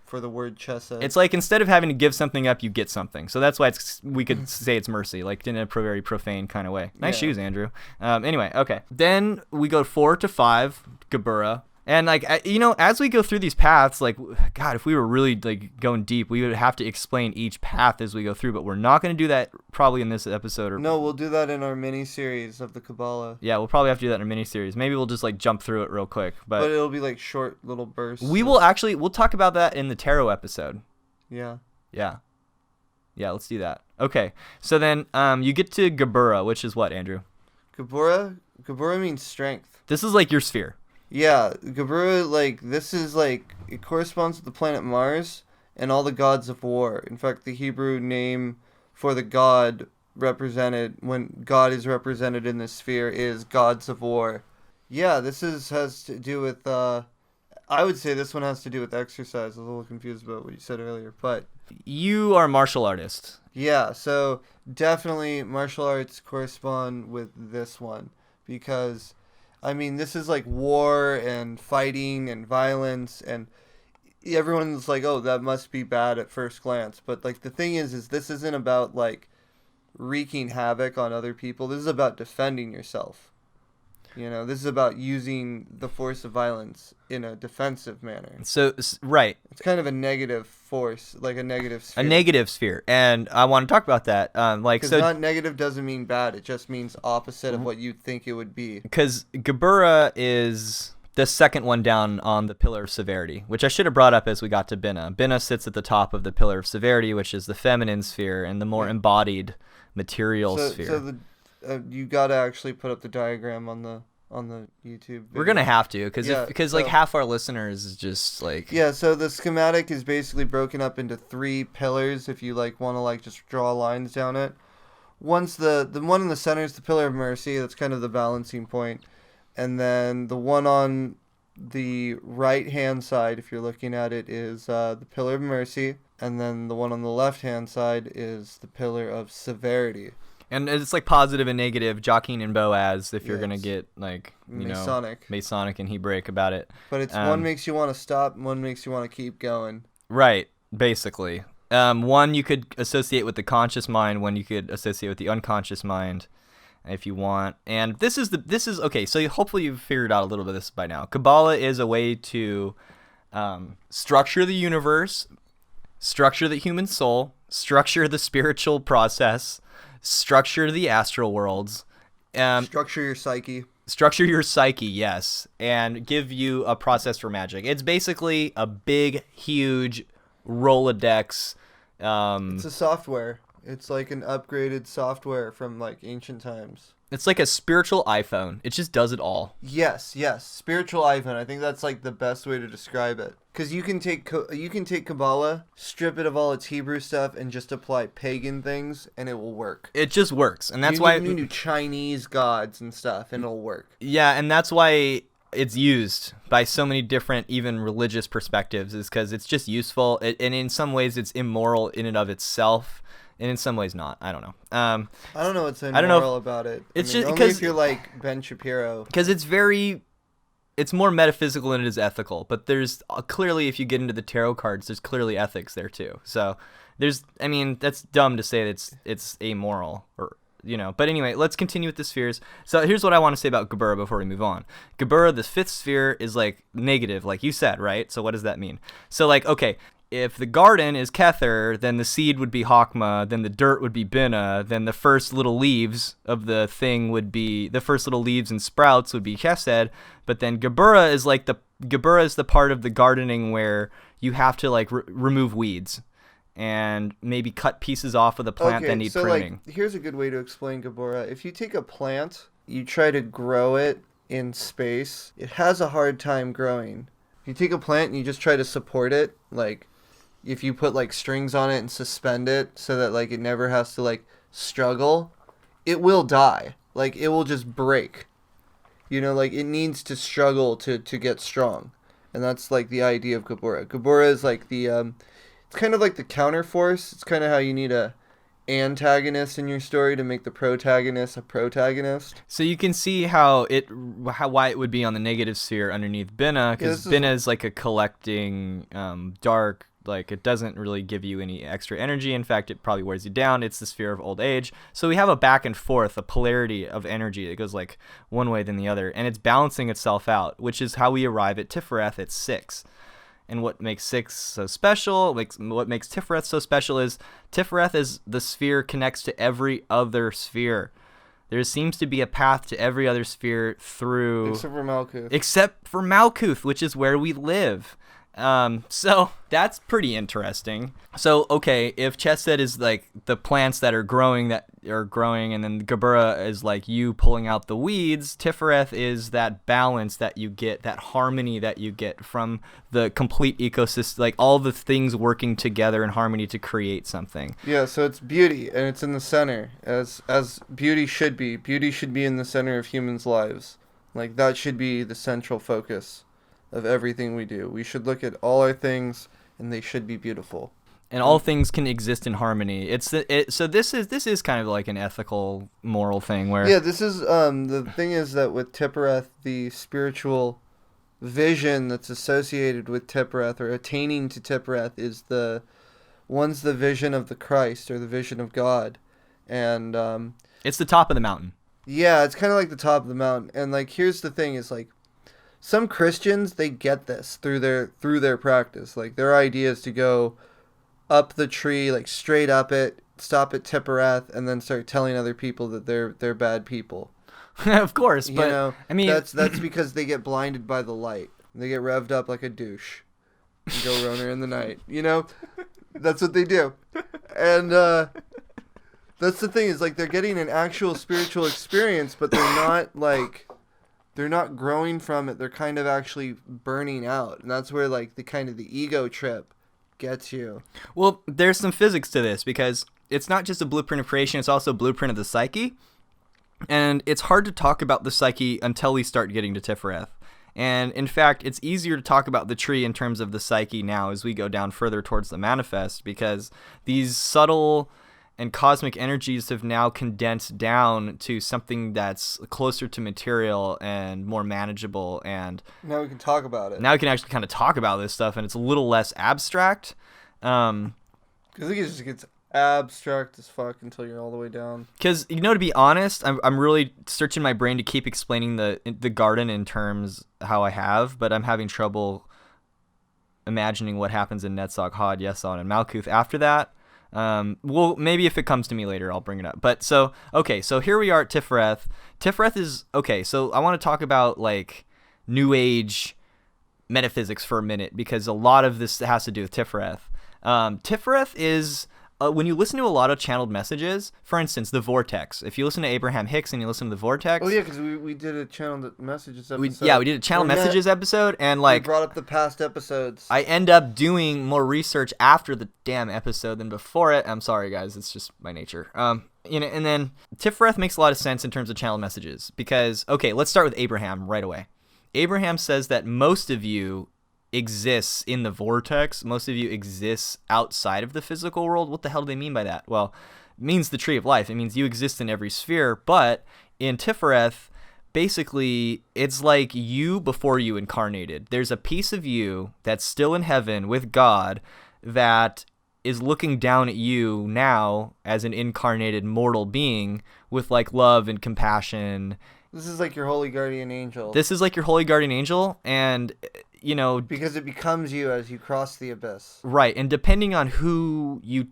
for the word chesed. It's like instead of having to give something up, you get something. So that's why we could say it's mercy, like in a very profane kind of way. Nice shoes, Andrew. Anyway, okay. Then we go 4 to 5, Geburah. And like as we go through these paths, like God, if we were really like going deep, we would have to explain each path as we go through. But we're not going to do that probably in this episode. No, we'll do that in our mini series of the Kabbalah. Yeah, we'll probably have to do that in a mini series. Maybe we'll just like jump through it real quick. But it'll be like short little bursts. We'll talk about that in the tarot episode. Yeah. Yeah. Yeah, let's do that. Okay, so then you get to Qabbalah, which is what, Andrew? Qabbalah means strength. This is like your sphere. Yeah, Qabbalah, like, this is like, it corresponds to the planet Mars and all the gods of war. In fact, the Hebrew name for the god represented, when God is represented in this sphere, is gods of war. Yeah, has to do with, I would say this one has to do with exercise. I was a little confused about what you said earlier, but... You are a martial artist. Yeah, so definitely martial arts correspond with this one because, I mean, this is like war and fighting and violence, and everyone's like, oh, that must be bad at first glance. But like the thing is this isn't about like wreaking havoc on other people. This is about defending yourself. This is about using the force of violence in a defensive manner. So, right. It's kind of a negative force, like a negative sphere. A negative sphere. And I want to talk about that. Because not negative doesn't mean bad. It just means opposite of what you think it would be. Because Qabbalah is the second one down on the pillar of severity, which I should have brought up as we got to Binah. Binah sits at the top of the pillar of severity, which is the feminine sphere and the more embodied material sphere. So you gotta actually put up the diagram on the YouTube video. We're gonna have to because like half our listeners is just like so the schematic is basically broken up into 3 pillars if you like want to like just draw lines down it. Once the one in the center is the pillar of mercy, that's kind of the balancing point, and then the one on the right hand side, if you're looking at it, is the pillar of mercy, and then the one on the left hand side is the pillar of severity. And it's like positive and negative, Joaquin and Boaz, if you're going to get like, Masonic and Hebraic about it. But it's one makes you want to stop, and one makes you want to keep going. Right, basically. One you could associate with the conscious mind, one you could associate with the unconscious mind, if you want. And this is okay, so hopefully you've figured out a little bit of this by now. Kabbalah is a way to structure the universe, structure the human soul, structure the spiritual process, structure the astral worlds, structure your psyche, yes, and give you a process for magic. It's basically a big, huge Rolodex. It's a software. It's like an upgraded software from like ancient times. It's like a spiritual iPhone. It just does it all. Yes, spiritual iPhone. I think that's like the best way to describe it. Because you can take Kabbalah, strip it of all its Hebrew stuff, and just apply pagan things, and it will work. It just works, and that's why you do Chinese gods and stuff, and it'll work. Yeah, and that's why it's used by so many different, even religious perspectives, is because it's just useful. And in some ways, it's immoral in and of itself. And in some ways not. I don't know. I don't know what's immoral about it. It's just because only if you're like Ben Shapiro. Because it's more metaphysical than it is ethical. But there's clearly, if you get into the tarot cards, there's clearly ethics there too. So that's dumb to say that it's amoral But anyway, let's continue with the spheres. So here's what I want to say about Qabbalah before we move on. Qabbalah, the 5th sphere, is like negative, like you said, right? So what does that mean? So like, okay, if the garden is Kether, then the seed would be Hakma, then the dirt would be Binah, then the first little leaves of the thing would be, the first little leaves and sprouts would be Chesed, but then Qabbalah is the part of the gardening where you have to like remove weeds and maybe cut pieces off of the plant that need pruning. Like, here's a good way to explain Qabbalah. If you take a plant, you try to grow it in space, it has a hard time growing. If you take a plant and you just try to support it, like if you put like strings on it and suspend it so that like it never has to like struggle, it will die. Like it will just break. Like it needs to struggle to get strong. And that's like the idea of Qabbalah. Qabbalah is like the it's kind of like the counterforce. It's kind of how you need a antagonist in your story to make the protagonist a protagonist. So you can see why it would be on the negative sphere underneath Binah, because Binah is like a collecting dark Like, it doesn't really give you any extra energy. In fact, it probably wears you down. It's the sphere of old age. So we have a back and forth, a polarity of energy that goes like one way than the other, and it's balancing itself out, which is how we arrive at Tipheret at 6. And what makes 6 so special, what makes Tipheret so special is Tipheret is the sphere connects to every other sphere. There seems to be a path to every other sphere through... Except for Malkuth. Except for Malkuth, which is where we live. So that's pretty interesting. So, okay, if Chesed is like the plants that are growing, and then Qabbalah is like you pulling out the weeds, Tipheret is that balance that you get, that harmony that you get from the complete ecosystem, like all the things working together in harmony to create something. Yeah, so it's beauty, and it's in the center, as beauty should be. Beauty should be in the center of humans' lives. Like, that should be the central focus of everything we do. We should look at all our things, and they should be beautiful. And all things can exist in harmony. So this is kind of like an ethical, moral thing where... Yeah, this is, the thing is that with Tipheret, the spiritual vision that's associated with Tipheret, or attaining to Tipheret, is one's the vision of the Christ, or the vision of God. And, it's the top of the mountain. Yeah, it's kind of like the top of the mountain. And, like, here's the thing, is, like, some Christians, they get this through their practice. Like, their idea is to go up the tree, like straight up it, stop at Tipheret, and then start telling other people that they're bad people. Of course, but you know, I mean, that's because they get blinded by the light. They get revved up like a douche and go roner in the night. You know, that's what they do, and that's the thing, is like they're getting an actual spiritual experience, but they're not growing from it. They're kind of actually burning out. And that's where, like, the ego trip gets you. Well, there's some physics to this, because it's not just a blueprint of creation, it's also a blueprint of the psyche. And it's hard to talk about the psyche until we start getting to Tipheret. And in fact, it's easier to talk about the tree in terms of the psyche now as we go down further towards the manifest, because these subtle and cosmic energies have now condensed down to something that's closer to material and more manageable. And now we can talk about it. Now we can actually kind of talk about this stuff, and it's a little less abstract. I think it just gets abstract as fuck until you're all the way down. Because, you know, to be honest, I'm really searching my brain to keep explaining the garden in terms how I have, but I'm having trouble imagining what happens in Netzach, Hod, Yesod, and Malkuth after that. Well, maybe if it comes to me later, I'll bring it up. But so here we are at Tipheret. Tipheret is, okay, so I want to talk about, like, New Age metaphysics for a minute, because a lot of this has to do with Tipheret. Tipheret is... when you listen to a lot of channeled messages, for instance, the Vortex. If you listen to Abraham Hicks and you listen to the Vortex... Oh, yeah, because we did a channeled messages episode. We did a channeled messages episode, and, like... We brought up the past episodes. I end up doing more research after the damn episode than before it. I'm sorry, guys. It's just my nature. You know, and then Tipheret makes a lot of sense in terms of channeled messages, because... Okay, let's start with Abraham right away. Abraham says that most of you exists in the vortex. Most of you exists outside of the physical world. What the hell do they mean by that? Well, it means the tree of life. It means you exist in every sphere, but in Tipheret, basically, it's like you before you incarnated. There's a piece of you that's still in heaven with God that is looking down at you now as an incarnated mortal being with, like, love and compassion. This is like your holy guardian angel. And... You know, because it becomes you as you cross the abyss. Right, and depending on who you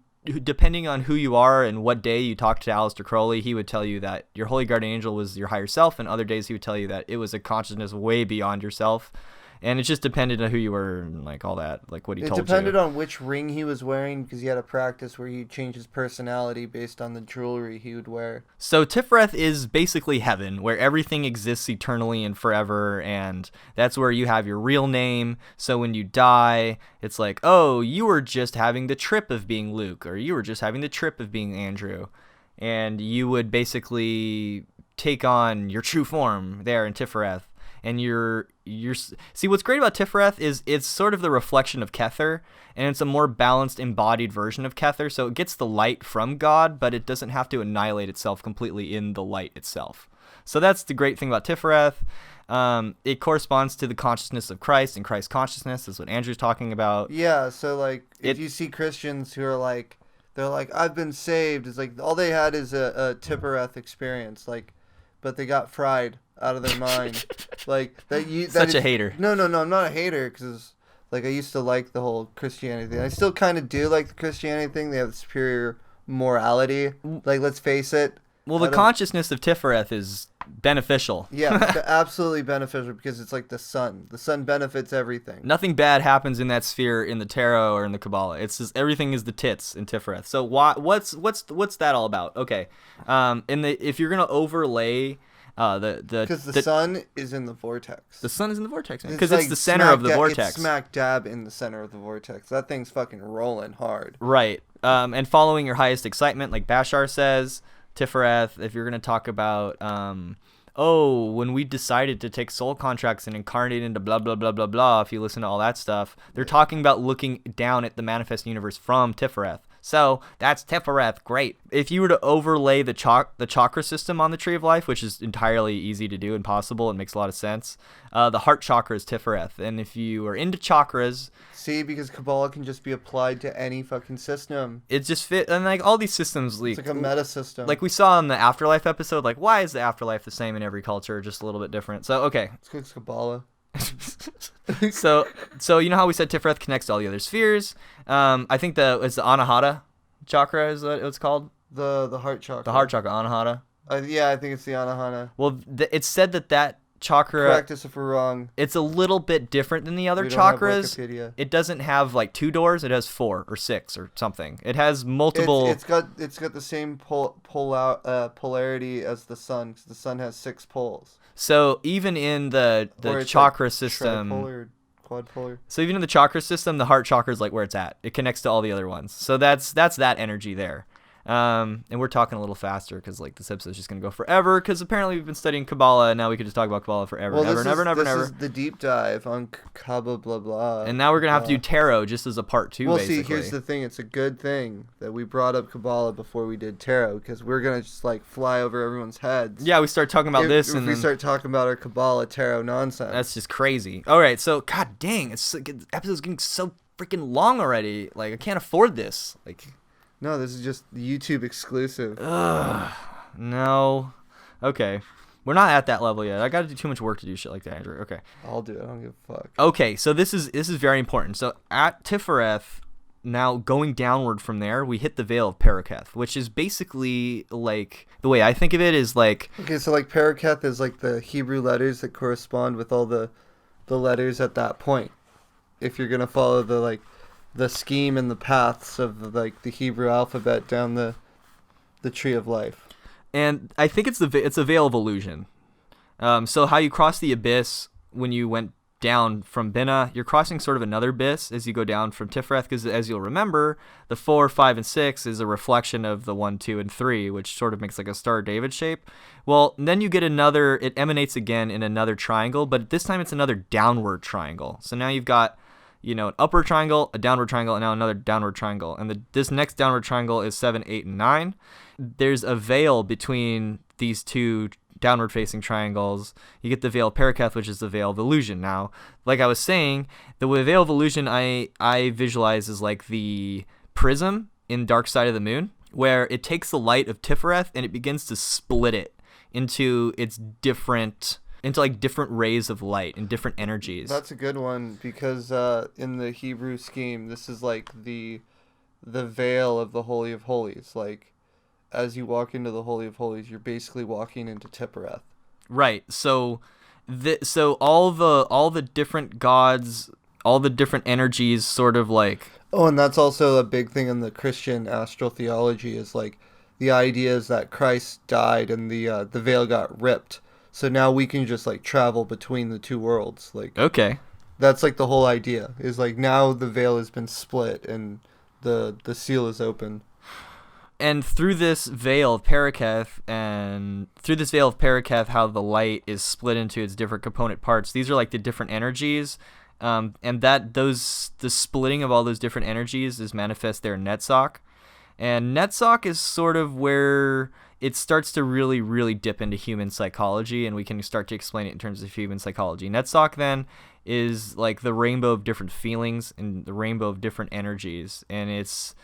are and what day you talk to Aleister Crowley, he would tell you that your holy guardian angel was your higher self, and other days he would tell you that it was a consciousness way beyond yourself. And it just depended on who you were and, like, all that, like what he told you. It depended on which ring he was wearing, because he had a practice where he'd change his personality based on the jewelry he would wear. So Tipheret is basically heaven, where everything exists eternally and forever, and that's where you have your real name. So when you die, it's like, oh, you were just having the trip of being Luke, or you were just having the trip of being Andrew. And you would basically take on your true form there in Tipheret. And you're see, what's great about Tipheret is it's sort of the reflection of Kether, and it's a more balanced, embodied version of Kether. So it gets the light from God, but it doesn't have to annihilate itself completely in the light itself. So that's the great thing about Tipheret. It corresponds to the consciousness of Christ and Christ consciousness is what Andrew's talking about. Yeah, so like if you see Christians who are like, they're like, I've been saved. It's like all they had is a Tipheret experience, like, but they got fried out of their mind. Like that. Such a hater. No, I'm not a hater because like I used to like the whole Christianity thing. I still kind of do like the Christianity thing. They have the superior morality. Like let's face it. Well, the consciousness of Tipheret is beneficial. Yeah, absolutely beneficial because it's like the sun. The sun benefits everything. Nothing bad happens in that sphere in the tarot or in the Kabbalah. It's just everything is the tits in Tipheret. So what's that all about? Okay, if you're gonna overlay because the sun is in the vortex. The sun is in the vortex because it's the center of the vortex. It's smack dab in the center of the vortex. That thing's fucking rolling hard. Right. And following your highest excitement, like Bashar says. Tipheret, if you're going to talk about, when we decided to take soul contracts and incarnate into blah, blah, blah, blah, blah, if you listen to all that stuff, they're talking about looking down at the manifest universe from Tipheret. So that's Tipheret, great. If you were to overlay the chakra system on the Tree of Life, which is entirely easy to do and possible, it makes a lot of sense. The heart chakra is Tipheret, and if you are into chakras, see, because Kabbalah can just be applied to any fucking system. It just fit, and like all these systems, it's like a meta system. Like we saw in the afterlife episode, like why is the afterlife the same in every culture, just a little bit different? So okay, it's Kabbalah. so you know how we said Tipheret connects to all the other spheres. I think it's the Anahata chakra is what it's called. The heart chakra. The heart chakra, Anahata. Yeah, I think it's the Anahata. Well, it's said that chakra. Correct us if we're wrong. It's a little bit different than the other we don't chakras. have Wikipedia. It doesn't have like 2 doors. It has 4 or 6 or something. It has multiple. It's got the same polarity as the sun. 'Cause the sun has 6 poles. So even in the chakra system, tripolar, quadpolar. So even in the chakra system, the heart chakra is like where it's at. It connects to all the other ones. So that's that energy there. And we're talking a little faster because like this episode is just gonna go forever because apparently we've been studying Kabbalah and now we could just talk about Kabbalah forever, Well, This is the deep dive on Kabbalah, blah blah. And now we're gonna have to do tarot just as a part 2. Well, basically. see, here's the thing. It's a good thing that we brought up Kabbalah before we did tarot because we're gonna just like fly over everyone's heads. Yeah, we start talking about this, and we start talking about our Kabbalah tarot nonsense. That's just crazy. All right, so god dang, the episode's getting so freaking long already. Like I can't afford this. Like. No, this is just YouTube exclusive. Ugh, no. Okay. We're not at that level yet. I got to do too much work to do shit like that, Andrew. Okay. I'll do it. I don't give a fuck. Okay, so this is very important. So at Tipheret, now going downward from there, we hit the veil of Paraketh, which is basically like the way I think of it is like. Okay, so like Paraketh is like the Hebrew letters that correspond with all the letters at that point. If you're gonna follow the scheme and the paths of like the Hebrew alphabet down the Tree of Life. And I think it's a veil of illusion. So how you cross the abyss when you went down from Binah, you're crossing sort of another abyss as you go down from Tipheret, because as you'll remember, the 4, 5, and 6 is a reflection of the 1, 2, and 3, which sort of makes like a Star of David shape. Well, then you get it emanates again in another triangle, but this time it's another downward triangle. So now you've got an upper triangle, a downward triangle, and now another downward triangle. And this next downward triangle is 7, 8, and 9. There's a veil between these two downward-facing triangles. You get the veil of Paraketh, which is the veil of illusion. Now, like I was saying, the veil of illusion I visualize as like the prism in Dark Side of the Moon, where it takes the light of Tipheret and it begins to split it into different rays of light and different energies. That's a good one because in the Hebrew scheme, this is like the veil of the Holy of Holies. Like, as you walk into the Holy of Holies, you're basically walking into Tipheret. Right. So all the different gods, all the different energies, sort of like. Oh, and that's also a big thing in the Christian astral theology. Is like the idea is that Christ died and the veil got ripped. So now we can just like travel between the two worlds. Like, okay, that's like the whole idea. Is like now the veil has been split and the seal is open. And through this veil of Paraketh, how the light is split into its different component parts. These are like the different energies, and the splitting of all those different energies is manifest there in Netzach. And Netzach is sort of where it starts to really, really dip into human psychology, and we can start to explain it in terms of human psychology. Netzach then is like the rainbow of different feelings and the rainbow of different energies, and it's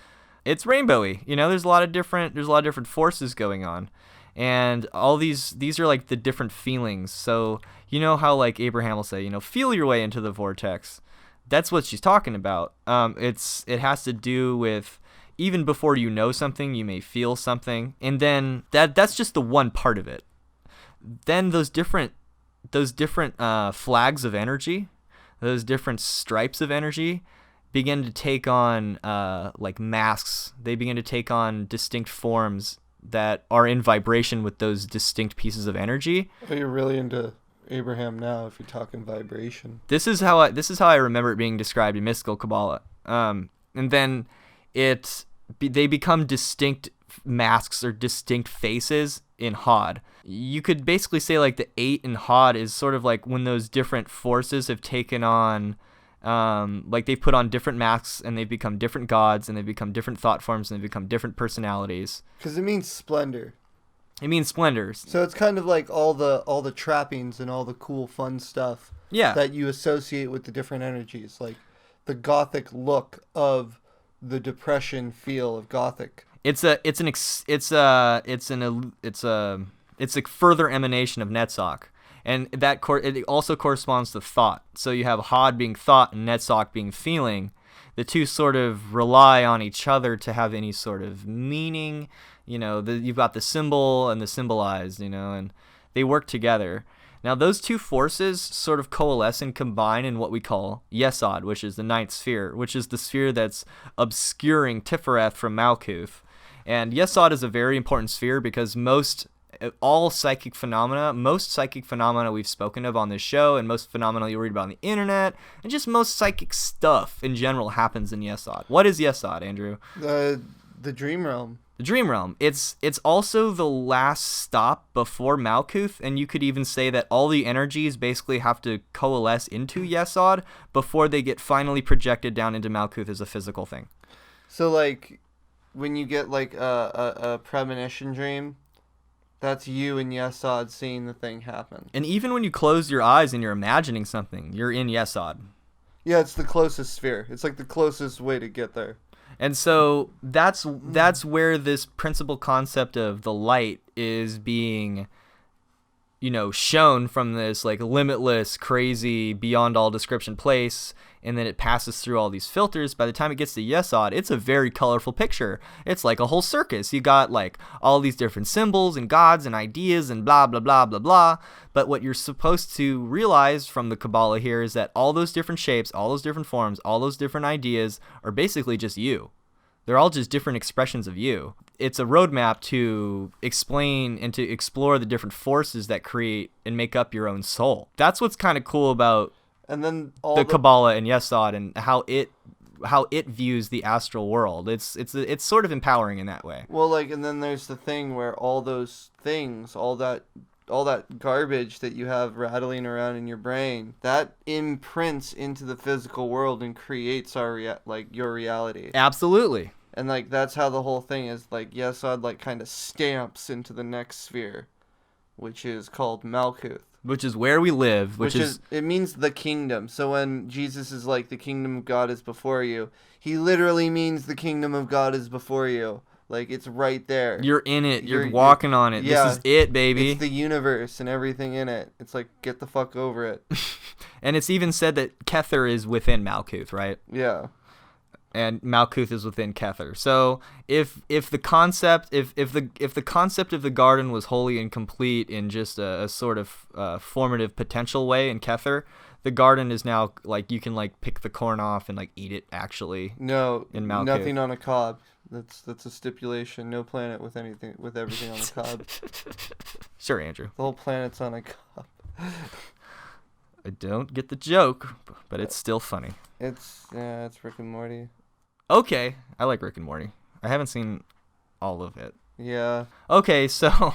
rainbowy. There's a lot of different forces going on, and all these are like the different feelings. So how like Abraham will say, feel your way into the vortex. That's what she's talking about. It has to do with, even before you know something, you may feel something, and then that's just the one part of it. Then those different flags of energy, those different stripes of energy, begin to take on like masks. They begin to take on distinct forms that are in vibration with those distinct pieces of energy. Oh, you're really into Abraham now if you're talking vibration. This is how I remember it being described in mystical Kabbalah. And then they become distinct masks or distinct faces in Hod. You could basically say like the 8 in Hod is sort of like when those different forces have taken on, like they've put on different masks and they've become different gods and they've become different thought forms and they've become different personalities. Because it means splendor. It means splendors. So it's kind of like all the trappings and all the cool fun stuff that you associate with the different energies, like the gothic look of the depression feel of gothic. It's a further emanation of Netzach, and it also corresponds to thought. So you have Hod being thought and Netzach being feeling. The two sort of rely on each other to have any sort of meaning. You've got the symbol and the symbolized, and they work together. Now, those two forces sort of coalesce and combine in what we call Yesod, which is the ninth sphere, which is the sphere that's obscuring Tipheret from Malkuth. And Yesod is a very important sphere because most psychic phenomena we've spoken of on this show, and most phenomena you read about on the internet, and just most psychic stuff in general happens in Yesod. What is Yesod, Andrew? The dream realm. The dream realm. It's also the last stop before Malkuth, and you could even say that all the energies basically have to coalesce into Yesod before they get finally projected down into Malkuth as a physical thing. So, like, when you get, like, a premonition dream, that's you and Yesod seeing the thing happen. And even when you close your eyes and you're imagining something, you're in Yesod. Yeah, it's the closest sphere. It's, like, the closest way to get there. And so that's where this principal concept of the light is being, shown from this like limitless, crazy, beyond all description place, and then it passes through all these filters. By the time it gets to Yesod, it's a very colorful picture. It's like a whole circus. You got like all these different symbols and gods and ideas and blah, blah, blah, blah, blah. But what you're supposed to realize from the Kabbalah here is that all those different shapes, all those different forms, all those different ideas are basically just you. They're all just different expressions of you. It's a roadmap to explain and to explore the different forces that create and make up your own soul. That's what's kind of cool about the Kabbalah and Yesod and how it views the astral world. It's sort of empowering in that way. Well, like, and then there's the thing where all those things, all that garbage that you have rattling around in your brain, that imprints into the physical world and creates your reality. Absolutely. And like that's how the whole thing is. Like Yesod like kind of stamps into the next sphere, which is called Malkuth. Which is where we live. Which is it means the kingdom. So when Jesus is like the kingdom of God is before you, he literally means the kingdom of God is before you. Like it's right there. You're in it. You're walking on it. Yeah, this is it, baby. It's the universe and everything in it. It's like get the fuck over it. And it's even said that Kether is within Malkuth, right? Yeah. And Malkuth is within Kether. So if the concept of the garden was wholly incomplete in just a sort of formative potential way in Kether, the garden is now like you can like pick the corn off and like eat it actually. No, in Malkuth. Nothing on a cob. That's a stipulation. No planet with everything on a cob. Sure, Andrew. The whole planet's on a cob. I don't get the joke, but it's still funny. It's Rick and Morty. Okay, I like Rick and Morty. I haven't seen all of it. Yeah. Okay, so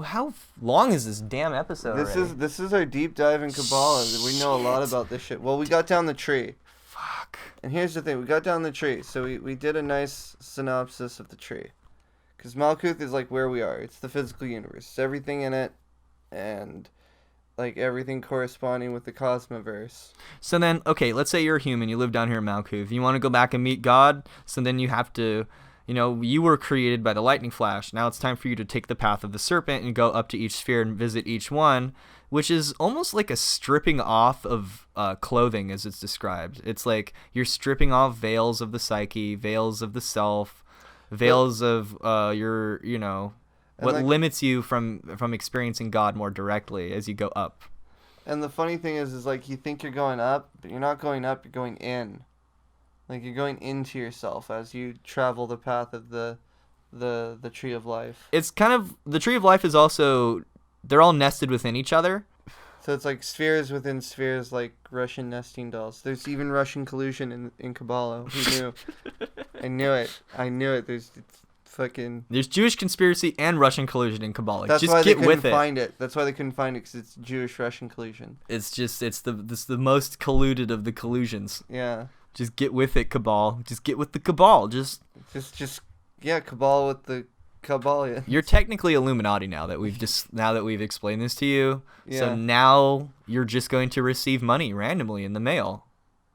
how long is this damn episode? This is our deep dive in Kabbalah. We know a lot about this shit. Well, we got down the tree. Fuck. rock. And here's the thing. We got down the tree. So we did a nice synopsis of the tree. Because Malkuth is like where we are. It's the physical universe. It's everything in it. And like everything corresponding with the cosmoverse. So then, okay, let's say you're a human. You live down here in Malkuth. You want to go back and meet God. So then you have to, you were created by the Lightning Flash. Now it's time for you to take the path of the Serpent and go up to each sphere and visit each one, which is almost like a stripping off of clothing as it's described. It's like you're stripping off veils of the psyche, veils of the self, veils of your, what like, limits you from experiencing God more directly as you go up. And the funny thing is like you think you're going up, but you're not going up, you're going in. Like you're going into yourself as you travel the path of the tree of life. It's kind of, the tree of life is also, they're all nested within each other. So it's like spheres within spheres, like Russian nesting dolls. There's even Russian collusion in Kabbalah. Who knew? I knew it. There's Jewish conspiracy and Russian collusion in Kabbalah. That's just why get they with couldn't it. find it. That's why they couldn't find it, because it's Jewish-Russian collusion. It's the most colluded of the collusions. Yeah. Just get with it, Cabal. Just get with the Cabal. Yeah, Kabbalah with the Kabbalah. You're technically Illuminati now that we've explained this to you. Yeah. So now you're just going to receive money randomly in the mail,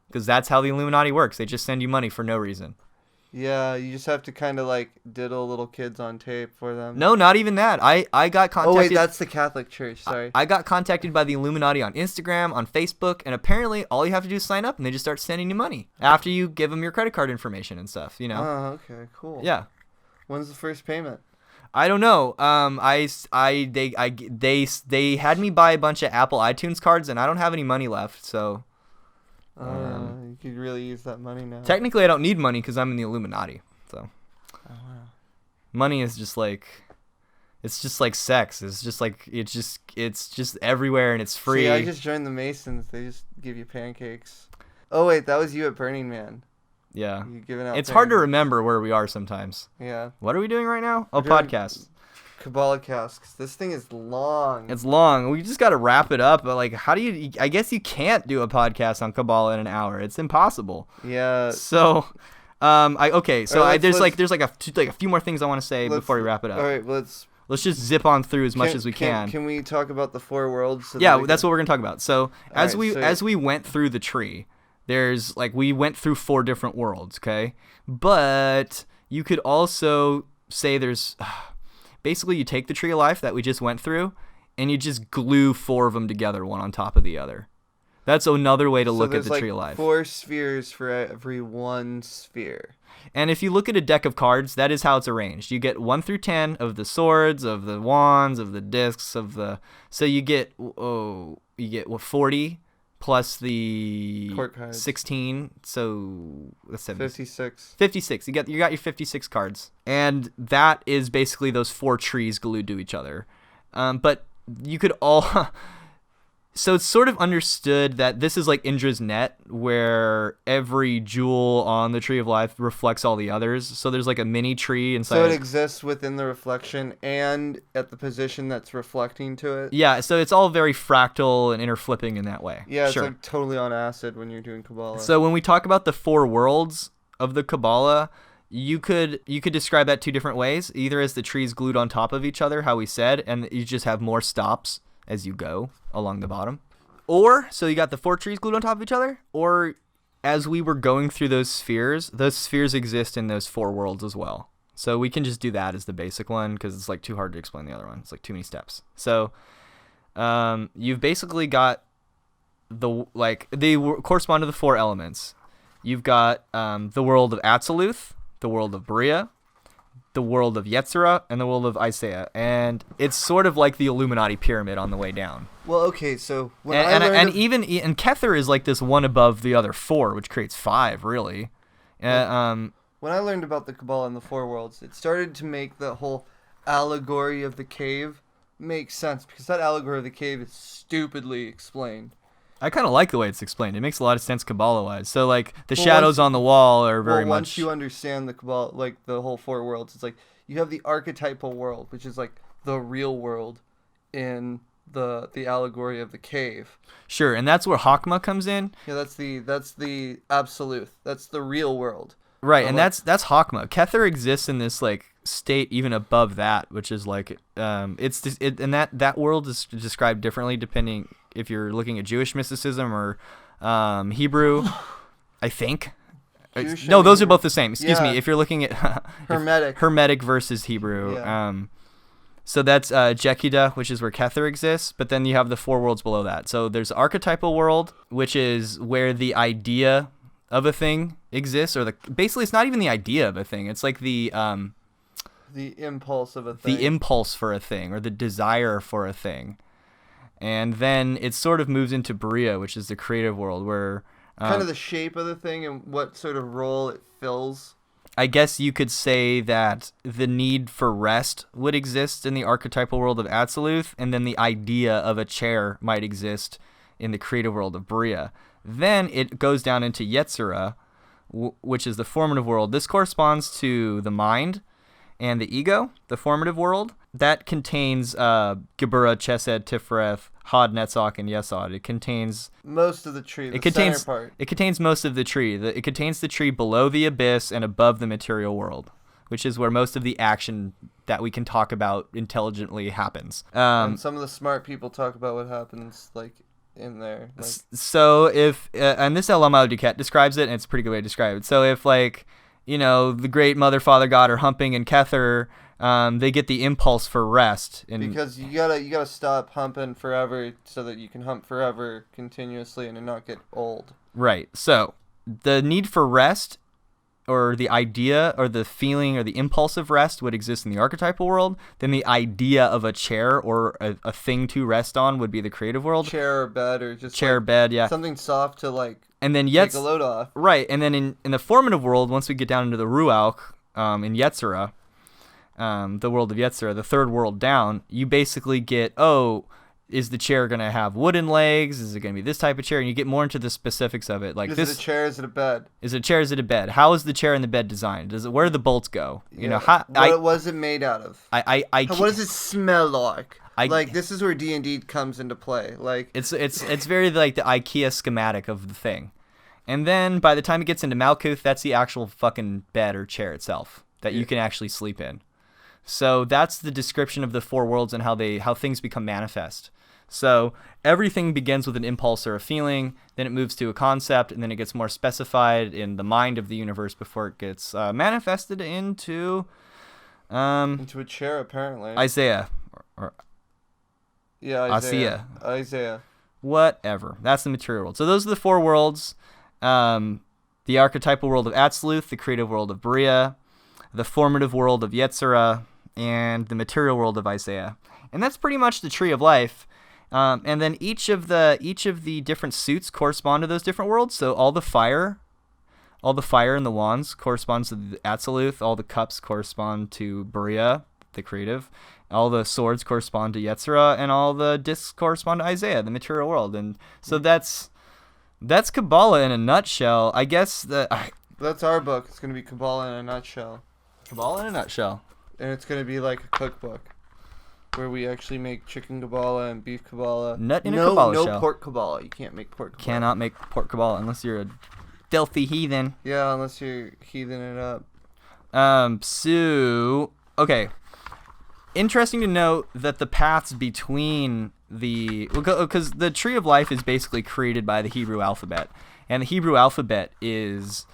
because that's how the Illuminati works. They just send you money for no reason. Yeah, you just have to kind of like diddle little kids on tape for them. No, not even that. I got contacted. Oh wait, that's the Catholic Church. Sorry. I got contacted by the Illuminati on Instagram, on Facebook, and apparently all you have to do is sign up, and they just start sending you money after you give them your credit card information and stuff. Oh, okay, cool. Yeah. When's the first payment? I don't know. They had me buy a bunch of Apple iTunes cards, and I don't have any money left, so. You could really use that money now. Technically, I don't need money because I'm in the Illuminati. So, wow. Money is just like, it's just like sex. It's just everywhere and it's free. See, I just joined the Masons. They just give you pancakes. Oh wait, that was you at Burning Man. Yeah. You giving out. It's hard to remember where we are sometimes. Yeah. What are we doing right now? Oh, We're doing podcast. Kabbalah casks. This thing is long. It's long. We just got to wrap it up. But like, how do you? I guess you can't do a podcast on Kabbalah in an hour. It's impossible. Yeah. So, there's a few more things I want to say before we wrap it up. All right, let's just zip on through as much as we can. Can we talk about the four worlds? Yeah, that's what we're gonna talk about. So as we went through the tree, we went through 4 different worlds. Okay, but you could also say there's. Basically, you take the tree of life that we just went through, and you just glue 4 of them together, one on top of the other. That's another way to look at the tree of life. 4 spheres for every one sphere. And if you look at a deck of cards, that is how it's arranged. You get 1 through 10 of the swords, of the wands, of the discs, So you get 40 plus the court cards. 16, so that's 56. 56. You got your 56 cards, and that is basically those 4 trees glued to each other. But you could all. So it's sort of understood that this is like Indra's net, where every jewel on the tree of life reflects all the others. So there's like a mini tree inside. So it exists within the reflection and at the position that's reflecting to it. Yeah, so it's all very fractal and interflipping in that way. Yeah, it's sure. like totally on acid when you're doing Kabbalah. So when we talk about the 4 worlds of the Kabbalah, you could describe that 2 different ways. Either as the trees glued on top of each other, how we said, and you just have more stops as you go along the bottom. Or, so you got the 4 trees glued on top of each other, or as we were going through those spheres exist in those 4 worlds as well. So we can just do that as the basic one, because it's like too hard to explain the other one. It's like too many steps. So you've basically got they correspond to the 4 elements. You've got the world of Atziluth, the world of Bria, the world of Yetzirah, and the world of Isaiah, and it's sort of like the Illuminati pyramid on the way down. Well, okay, so even Kether is like this one above the other 4, which creates 5 really. When I learned about the Kabbalah and the 4 worlds, it started to make the whole allegory of the cave make sense, because that allegory of the cave is stupidly explained. I kind of like the way it's explained. It makes a lot of sense Kabbalah-wise. So, like, the shadows on the wall are very much... Once you understand the Kabbalah, like, the whole 4 worlds, it's like, you have the archetypal world, which is, like, the real world in the allegory of the cave. Sure, and that's where Hakma comes in. Yeah, that's the absolute. That's the real world. Right, and that's Hakma. Kether exists in this like state even above that, which is like and that world is described differently depending if you're looking at Jewish mysticism or Hebrew. I think. No, those are both the same. Excuse me. If you're looking at Hermetic versus Hebrew. Yeah. So that's Jekida, which is where Kether exists, but then you have the four worlds below that. So there's archetypal world, which is where the idea of a thing exists, or basically it's not even the idea of a thing. It's like the impulse of a thing. The impulse for a thing, or the desire for a thing. And then it sort of moves into Bria, which is the creative world, where kind of the shape of the thing and what sort of role it fills. I guess you could say that the need for rest would exist in the archetypal world of Atziluth, and then the idea of a chair might exist in the creative world of Bria. Then it goes down into Yetzirah, which is the formative world. This corresponds to the mind and the ego, the formative world. That contains Geburah, Chesed, Tipheret, Hod, Netzach, and Yesod. It contains most of the tree, center part. It contains most of the tree. It contains the tree below the abyss and above the material world, which is where most of the action that we can talk about intelligently happens. And some of the smart people talk about what happens, like, in there. Like. So if, and this Elamau Duquette describes it, and it's a pretty good way to describe it. So if, like, the great Mother, Father, God are humping in Kether, they get the impulse for rest. Because you gotta stop humping forever so that you can hump forever continuously and not get old. Right. So the need for rest, or the idea or the feeling or the impulse of rest, would exist in the archetypal world. Then the idea of a chair or a thing to rest on would be the creative world. Chair or bed, or just bed, yeah. Something soft to and then take a load off. Right, and then in the formative world, once we get down into the Ruach, in Yetzirah, the world of Yetzirah, the third world down, you basically get, is the chair going to have wooden legs? Is it going to be this type of chair? And you get more into the specifics of it. Like, is it a chair? Is it a bed? Is it a chair? Is it a bed? How is the chair and the bed designed? Where do the bolts go? What was it made out of? What does it smell like? This is where D&D comes into play. Like, it's very like the IKEA schematic of the thing. And then by the time it gets into Malkuth, that's the actual fucking bed or chair itself that you can actually sleep in. So that's the description of the four worlds and how things become manifest. So everything begins with an impulse or a feeling, then it moves to a concept, and then it gets more specified in the mind of the universe before it gets manifested into a chair, apparently. Isaiah. Isaiah. Whatever. That's the material world. So those are the four worlds. The archetypal world of Atziluth, the creative world of Bria, the formative world of Yetzirah, and the material world of Isaiah. And that's pretty much the tree of life. And then each of the different suits correspond to those different worlds. So all the fire and the wands corresponds to the Atziluth. All the cups correspond to Bria, the creative. All the swords correspond to Yetzirah, and all the discs correspond to Isaiah, the material world. And so that's Kabbalah in a nutshell. I guess that's our book. It's going to be Kabbalah in a nutshell. Kabbalah in a nutshell. And it's going to be like a cookbook where we actually make chicken Kabbalah and beef Kabbalah. No pork Kabbalah. You can't make pork Kabbalah. Cannot make pork Kabbalah unless you're a Delphi heathen. Yeah, unless you're heathening it up. Okay. Interesting to note that the paths between because the tree of life is basically created by the Hebrew alphabet, and the Hebrew alphabet is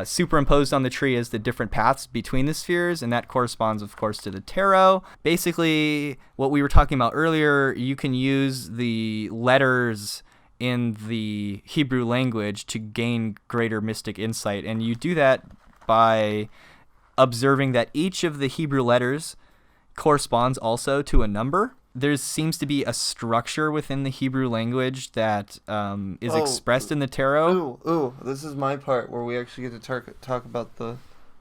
superimposed on the tree as the different paths between the spheres, and that corresponds, of course, to the tarot. Basically, what we were talking about earlier, you can use the letters in the Hebrew language to gain greater mystic insight, and you do that by observing that each of the Hebrew letters corresponds also to a number. There seems to be a structure within the Hebrew language that is expressed in the tarot. This is my part where we actually get to talk about the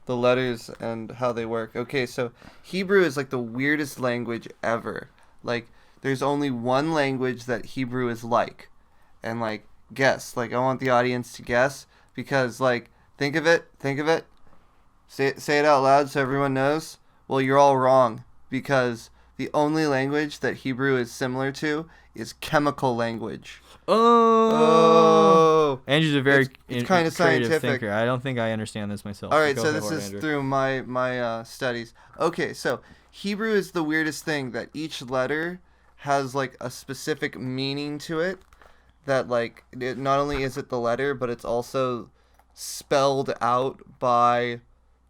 letters and how they work. Okay, so Hebrew is like the weirdest language ever. Like, there's only one language that Hebrew is like. And, like, guess. Like, I want the audience to guess because, like, think of it. Say it out loud so everyone knows. Well, you're all wrong because The only language that Hebrew is similar to is chemical language. Oh. Andrew's a very it's kind of scientific thinker. I don't think I understand this myself. All right, so this is Andrew. Through my studies. Okay, so Hebrew is the weirdest thing that each letter has like a specific meaning to it. That like it, not only is it the letter, but it's also spelled out by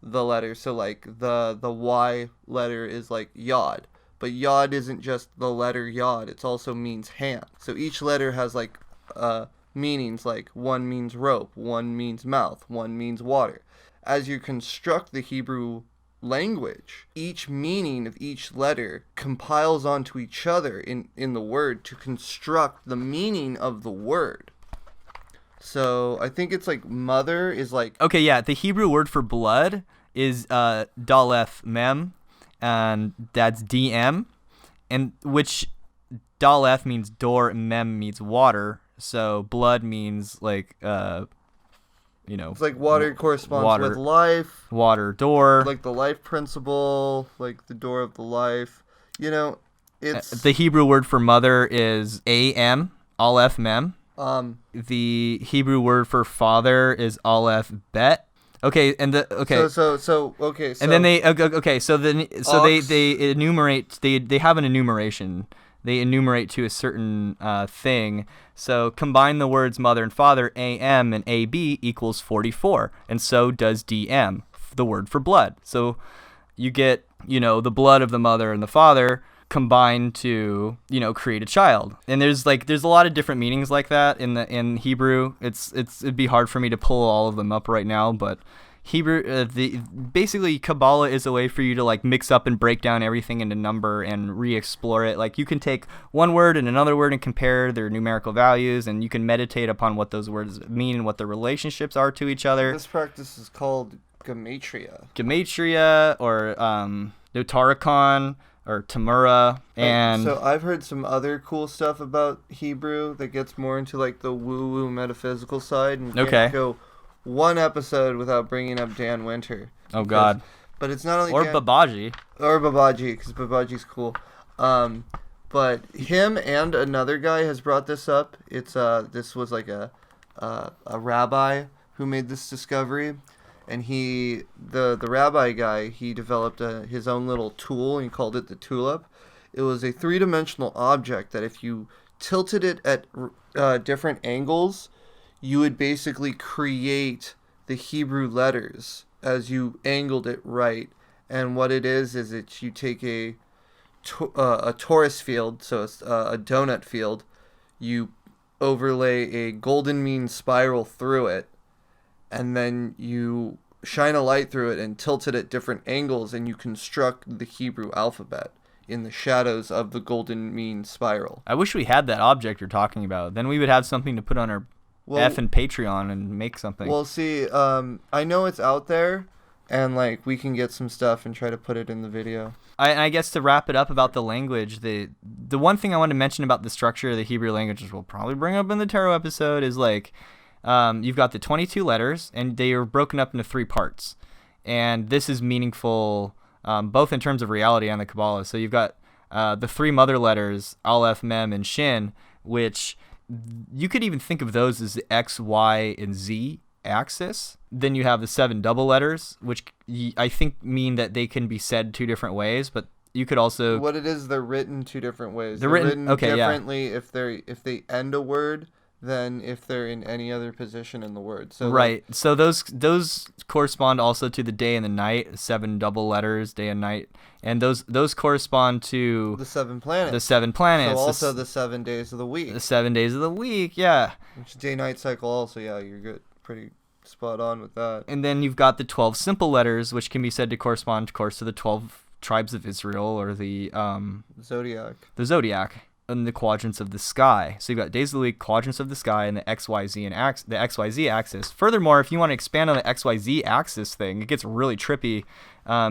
the letter. So like the Y letter is like yod, but yod isn't just the letter yod. It also means hand. So each letter has like meanings. Like one means rope, one means mouth, one means water. As you construct the Hebrew language, each meaning of each letter compiles onto each other in the word to construct the meaning of the word. So I think it's like mother is like... Okay, yeah, the Hebrew word for blood is daleth mem, and that's DM, and which daleth means door, mem means water, so blood means like... it's like water corresponds with life. Water, door. Like the life principle, like the door of the life. It's... The Hebrew word for mother is am, aleph mem. The Hebrew word for father is aleph bet. Okay, and So and then they enumerate. They have an enumeration. They enumerate to a certain thing. So combine the words mother and father, AM and AB equals 44. And so does DM, the word for blood. So you get, the blood of the mother and the father combined to, create a child. And there's a lot of different meanings like that in Hebrew. It'd be hard for me to pull all of them up right now, but Hebrew, basically Kabbalah is a way for you to like mix up and break down everything into number and re-explore it. Like you can take one word and another word and compare their numerical values, and you can meditate upon what those words mean and what the relationships are to each other. This practice is called gematria. Gematria, or Notarikon, or Tamura, and... So I've heard some other cool stuff about Hebrew that gets more into like the woo-woo metaphysical side, and can't go one episode without bringing up Dan Winter. Oh God! But it's not only Babaji, because Babaji's cool. But him and another guy has brought this up. It's this was like a rabbi who made this discovery, and the rabbi guy, he developed his own little tool and he called it the tulip. It was a 3-dimensional object that if you tilted it at different angles, you would basically create the Hebrew letters as you angled it right. And what it is it's you take a torus field, so it's a donut field, you overlay a golden mean spiral through it, and then you shine a light through it and tilt it at different angles, and you construct the Hebrew alphabet in the shadows of the golden mean spiral. I wish we had that object you're talking about. Then we would have something to put on our and Patreon and make something. Well, see, I know it's out there, and like we can get some stuff and try to put it in the video. I guess to wrap it up about the language, the one thing I want to mention about the structure of the Hebrew language, which we'll probably bring up in the tarot episode, is like you've got the 22 letters, and they are broken up into 3 parts. And this is meaningful both in terms of reality and the Kabbalah. So you've got the 3 mother letters, Aleph, Mem, and Shin, which... you could even think of those as the X, Y, and Z axis. Then you have the 7 double letters, which I think mean that they can be said 2 different ways, but you could also... What it is, they're written 2 different ways. They're written differently if they end a word than if they're in any other position in the word. So right. So those correspond also to the day and the night, 7 double letters, day and night. And those correspond to the 7 planets. The 7 planets. So also the 7 days of the week. The 7 days of the week, yeah. Which day-night cycle also, yeah, you're good. Pretty spot on with that. And then you've got the 12 simple letters, which can be said to correspond, of course, to the 12 tribes of Israel, or the zodiac. The zodiac. And the quadrants of the sky. So you've got days of the week, quadrants of the sky, and the XYZ and the XYZ axis. Furthermore, if you want to expand on the XYZ axis thing, it gets really trippy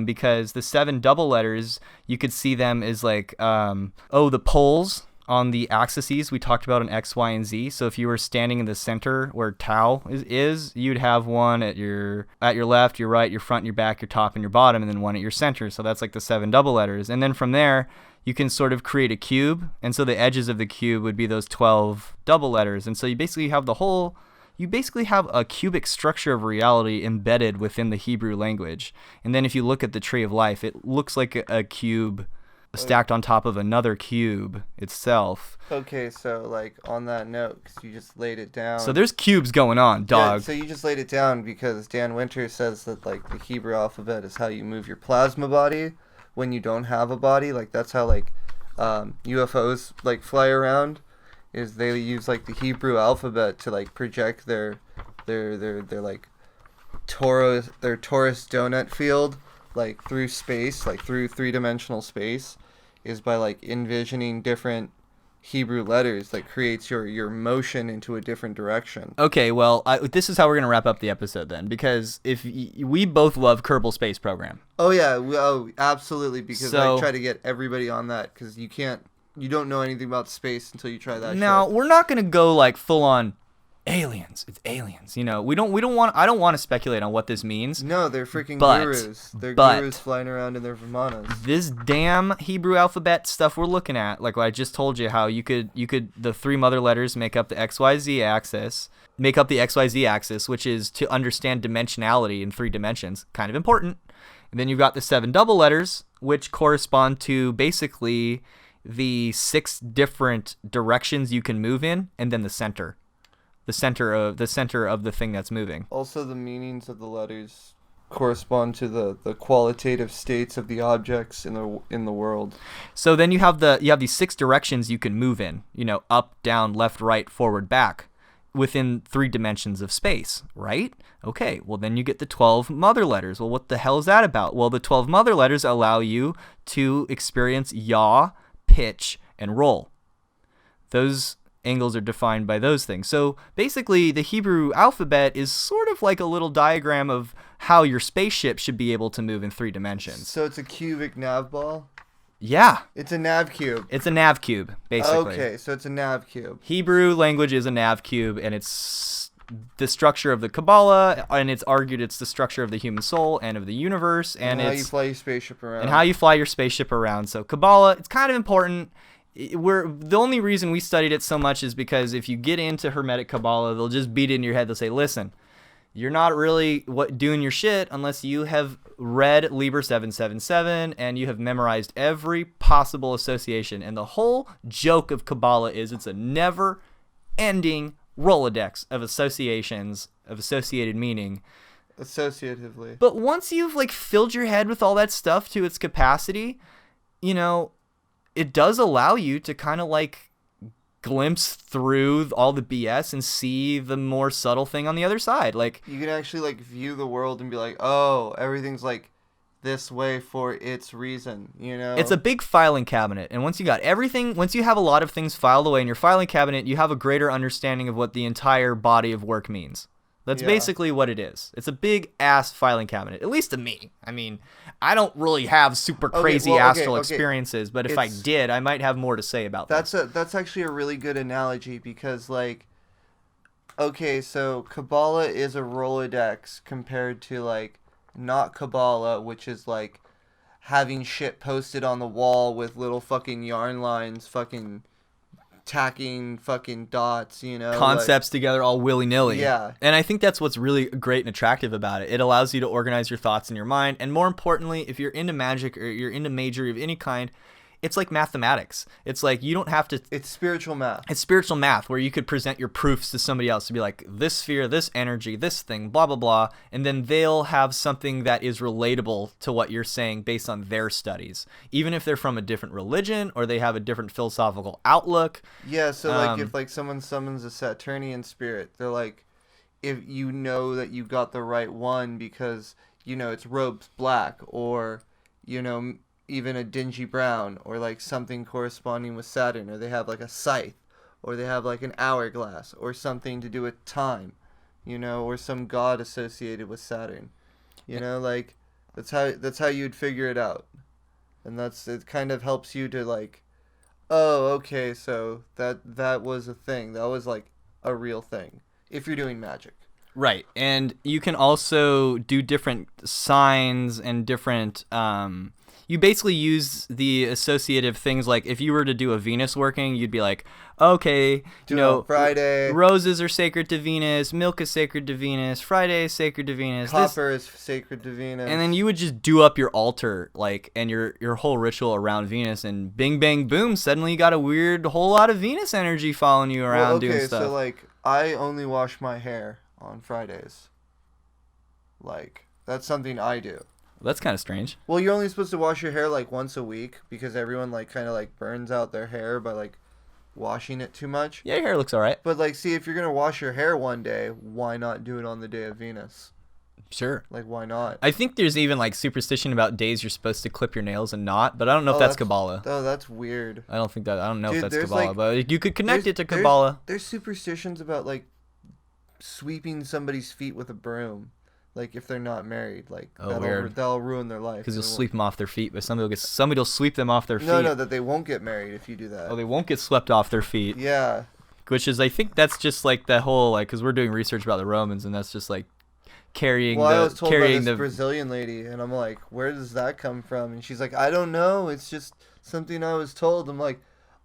because the 7 double letters, you could see them as like, the poles on the axes we talked about in X, Y, and Z. So if you were standing in the center where Tau is, you'd have one at your left, your right, your front, your back, your top, and your bottom, and then one at your center. So that's like the 7 double letters. And then from there, you can sort of create a cube. And so the edges of the cube would be those 12 double letters. And so you basically have a cubic structure of reality embedded within the Hebrew language. And then if you look at the tree of life, it looks like a cube stacked on top of another cube itself. Okay, so like on that note, because you just laid it down. So there's cubes going on, dog. Yeah, so you just laid it down because Dan Winter says that like the Hebrew alphabet is how you move your plasma body when you don't have a body. Like that's how like UFOs like fly around. Is they use like the Hebrew alphabet to like project their like torus donut field like through space, like through 3-dimensional space, is by like envisioning different Hebrew letters that creates your motion into a different direction. Okay, well, this is how we're gonna wrap up the episode then, because if we both love Kerbal Space Program. Oh yeah, absolutely, because I try to get everybody on that because you don't know anything about space until you try that. Now, shit. We're not going to go like full on aliens. It's aliens. You know, I don't want to speculate on what this means. No, they're freaking gurus. They're gurus flying around in their Vimanas. This damn Hebrew alphabet stuff we're looking at, like I just told you how you could the 3 mother letters make up the XYZ axis, which is to understand dimensionality in 3 dimensions. Kind of important. And then you've got the 7 double letters, which correspond to basically the 6 different directions you can move in, and then the center of the thing that's moving. Also, the meanings of the letters correspond to the qualitative states of the objects in the world. So then you have these 6 directions you can move in, you know, up, down, left, right, forward, back, within 3 dimensions of space, right? Okay, well then you get the 12 mother letters. Well, what the hell is that about? Well, the 12 mother letters allow you to experience yaw, pitch, and roll. Those angles are defined by those things. So basically, the Hebrew alphabet is sort of like a little diagram of how your spaceship should be able to move in 3 dimensions. So it's a cubic nav ball? Yeah. It's a nav cube. It's a nav cube, basically. Okay, so it's a nav cube. Hebrew language is a nav cube, and it's the structure of the Kabbalah, and it's argued it's the structure of the human soul and of the universe, and how you fly your spaceship around. And how you fly your spaceship around. So Kabbalah, it's kind of important. The only reason we studied it so much is because if you get into Hermetic Kabbalah, they'll just beat it in your head. They'll say, listen, you're not really doing your shit unless you have read Liber 777 and you have memorized every possible association. And the whole joke of Kabbalah is it's a never-ending Rolodex of associations, of associated meaning. Associatively. But once you've like filled your head with all that stuff to its capacity, you know, it does allow you to kind of like glimpse through all the BS and see the more subtle thing on the other side. Like you can actually like view the world and be like, oh, everything's like this way for its reason, you know? It's a big filing cabinet, and once you have a lot of things filed away in your filing cabinet, you have a greater understanding of what the entire body of work means. That's basically what it is. It's a big ass filing cabinet, at least to me. I mean, I don't really have super crazy astral experiences, but if I did, I might have more to say about that. That's actually a really good analogy because, like, okay, so Kabbalah is a Rolodex compared to, like, not Kabbalah, which is, like, having shit posted on the wall with little fucking yarn lines fucking tacking fucking dots, you know, concepts together all willy-nilly. Yeah. And I think that's what's really great and attractive about it. It allows you to organize your thoughts in your mind, and more importantly, if you're into magic or you're into majory of any kind, it's like mathematics. It's like you don't have to... It's spiritual math. It's spiritual math where you could present your proofs to somebody else to be like, this sphere, this energy, this thing, blah, blah, blah. And then they'll have something that is relatable to what you're saying based on their studies. Even if they're from a different religion or they have a different philosophical outlook. Yeah, so like if like someone summons a Saturnian spirit, they're like, if you know that you got the right one because, you know, its robe's black or, you know... even a dingy brown or like something corresponding with Saturn, or they have like a scythe, or they have like an hourglass or something to do with time, you know, or some god associated with Saturn, you know, like that's how you'd figure it out. And it kind of helps you to like Oh, okay. So that was a thing. That was like a real thing. If you're doing magic. Right. And you can also do different signs and different you basically use the associative things. Like if you were to do a Venus working, you'd be like, okay, Friday. Roses are sacred to Venus, milk is sacred to Venus, Friday is sacred to Venus, copper is sacred to Venus. And then you would just do up your altar, like, and your whole ritual around Venus, and bing bang boom, suddenly you got a weird whole lot of Venus energy following you around doing stuff. So like I only wash my hair on Fridays. Like that's something I do. That's kind of strange. Well, you're only supposed to wash your hair like once a week because everyone like kind of like burns out their hair by like washing it too much. Yeah, your hair looks all right. But like, see, if you're gonna wash your hair one day, why not do it on the day of Venus? Sure. Like, why not? I think there's even like superstition about days you're supposed to clip your nails and not, but I don't know if that's Kabbalah. Oh, that's weird. I don't know if that's Kabbalah, like, but you could connect it to Kabbalah. There's superstitions about like sweeping somebody's feet with a broom. Like if they're not married, like that'll ruin their life. Because you'll sweep them off their feet, but somebody will sweep them off their feet. No, that they won't get married if you do that. Oh, they won't get swept off their feet. Yeah. Which is, I think that's just like the whole like, because we're doing research about the Romans, and that's just like carrying. Well, I was told by this Brazilian lady, and I'm like, where does that come from? And she's like, I don't know. It's just something I was told. I'm like,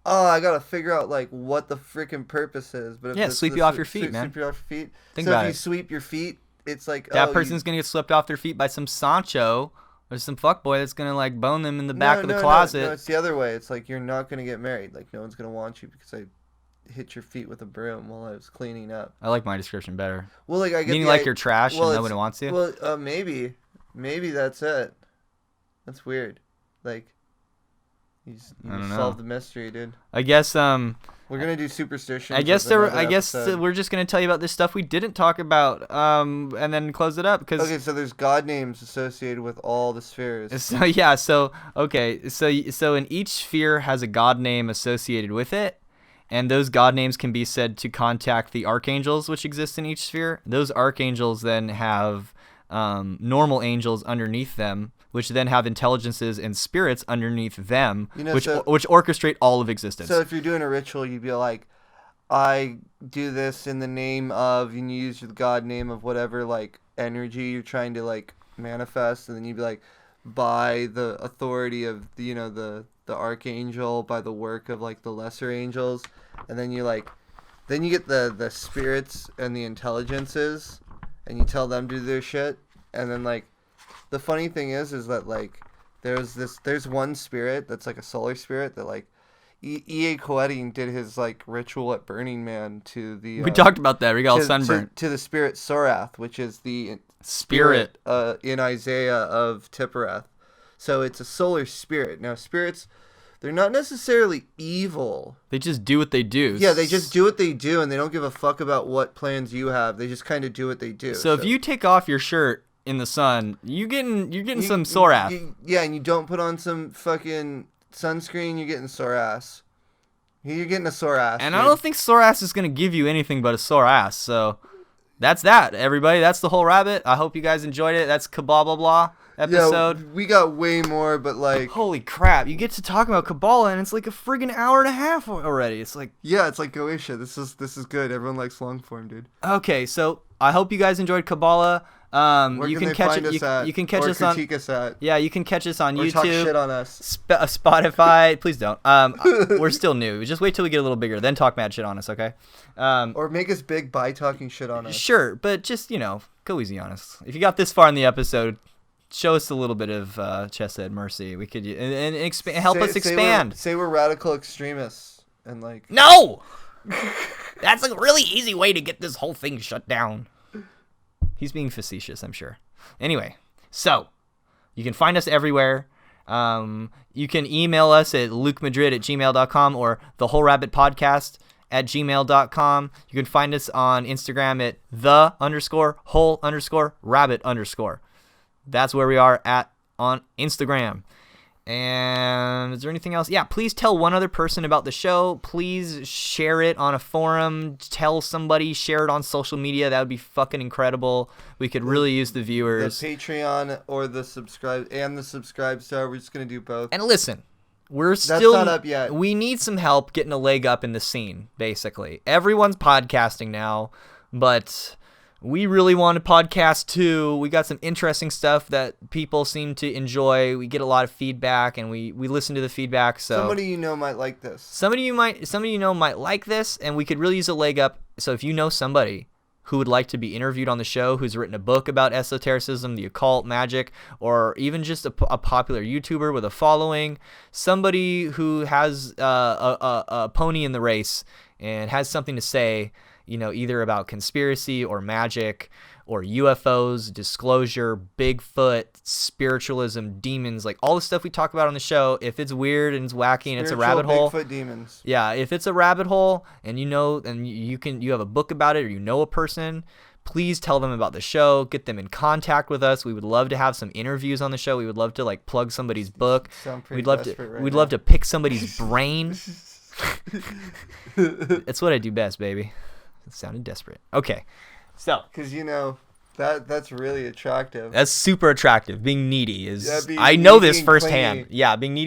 oh, I gotta figure out like what the freaking purpose is. But if sweep you off your feet, man. Sweep you off your feet. Think about it. So if you sweep your feet, it's like that person's gonna get swept off their feet by some Sancho or some fuckboy that's gonna like bone them in the back of the closet. No, it's the other way. It's like you're not gonna get married. Like no one's gonna want you because I hit your feet with a broom while I was cleaning up. I like my description better. Well, like I get meaning like you're trash and nobody wants you. Well, maybe that's it. That's weird. Like you solved the mystery, dude. I guess we're gonna do superstitions. I guess we're just gonna tell you about this stuff we didn't talk about, and then close it up. Okay, so there's god names associated with all the spheres. So yeah, so in each sphere has a god name associated with it, and those god names can be said to contact the archangels which exist in each sphere. Those archangels then have normal angels underneath them, which then have intelligences and spirits underneath them, which orchestrate all of existence. So if you're doing a ritual, you'd be like, I do this in the name of, and you use the god name of whatever like energy you're trying to like manifest, and then you'd be like, by the authority of the archangel, by the work of like the lesser angels, and then you get the spirits and the intelligences, and you tell them to do their shit, and then like. The funny thing is that like there's one spirit that's like a solar spirit that like E.A. Coetting did his like ritual at Burning Man to the we talked about that. We got all sunburnt to the spirit Sorath, which is the spirit in Isaiah of Tipheret. So it's a solar spirit. Now spirits, they're not necessarily evil. They just do what they do. Yeah, they just do what they do, and they don't give a fuck about what plans you have. They just kind of do what they do. So if you take off your shirt in the sun, you're getting some sore ass. Yeah, and you don't put on some fucking sunscreen, you're getting sore ass. You're getting a sore ass. And dude. I don't think sore ass is gonna give you anything but a sore ass. So that's that, everybody. That's the whole rabbit. I hope you guys enjoyed it. That's Kabbalah episode. Yeah, we got way more, but like, holy crap! You get to talk about Kabbalah, and it's like a friggin' hour and a half already. It's like, yeah, it's like Goetia. This is good. Everyone likes long form, dude. Okay, so I hope you guys enjoyed Kabbalah. You can catch us on you can catch us on YouTube. Talk shit on us. Spotify. Please don't. We're still new. Just wait till we get a little bigger, then talk mad shit on us, okay? Or make us big by talking shit on us. Sure, but just go easy on us. If you got this far in the episode, show us a little bit of chesed mercy. We could help us expand. Say we're radical extremists and like. No. That's a really easy way to get this whole thing shut down. He's being facetious, I'm sure. Anyway, so you can find us everywhere. You can email us at lukemadrid@gmail.com or thewholerabbitpodcast@gmail.com. You can find us on Instagram at the_whole_rabbit_. That's where we are on Instagram. And is there anything else? Yeah, please tell one other person about the show. Please share it on a forum. Tell somebody. Share it on social media. That would be fucking incredible. We could really use the viewers. The Patreon or the subscribe star. We're just gonna do both. And listen, We're still not up yet. We need some help getting a leg up in the scene, basically. Everyone's podcasting now, but we really want to podcast too. We got some interesting stuff that people seem to enjoy. We get a lot of feedback, and we listen to the feedback. So somebody you know might like this. Somebody you know might like this, and we could really use a leg up. So if you know somebody who would like to be interviewed on the show, who's written a book about esotericism, the occult, magic, or even just a popular YouTuber with a following, somebody who has a pony in the race and has something to say, either about conspiracy or magic or UFOs, disclosure, Bigfoot, spiritualism, demons, like all the stuff we talk about on the show. If it's weird and it's wacky and it's a rabbit hole, Bigfoot demons. Yeah, if it's a rabbit hole and you have a book about it, or you know a person, please tell them about the show. Get them in contact with us. We would love to have some interviews on the show. We would love to plug somebody's book. We'd love to pick somebody's brain. It's what I do best, baby. It sounded desperate. Okay. So, because that's really attractive. That's super attractive. Being needy is. I know this firsthand. Yeah, being needy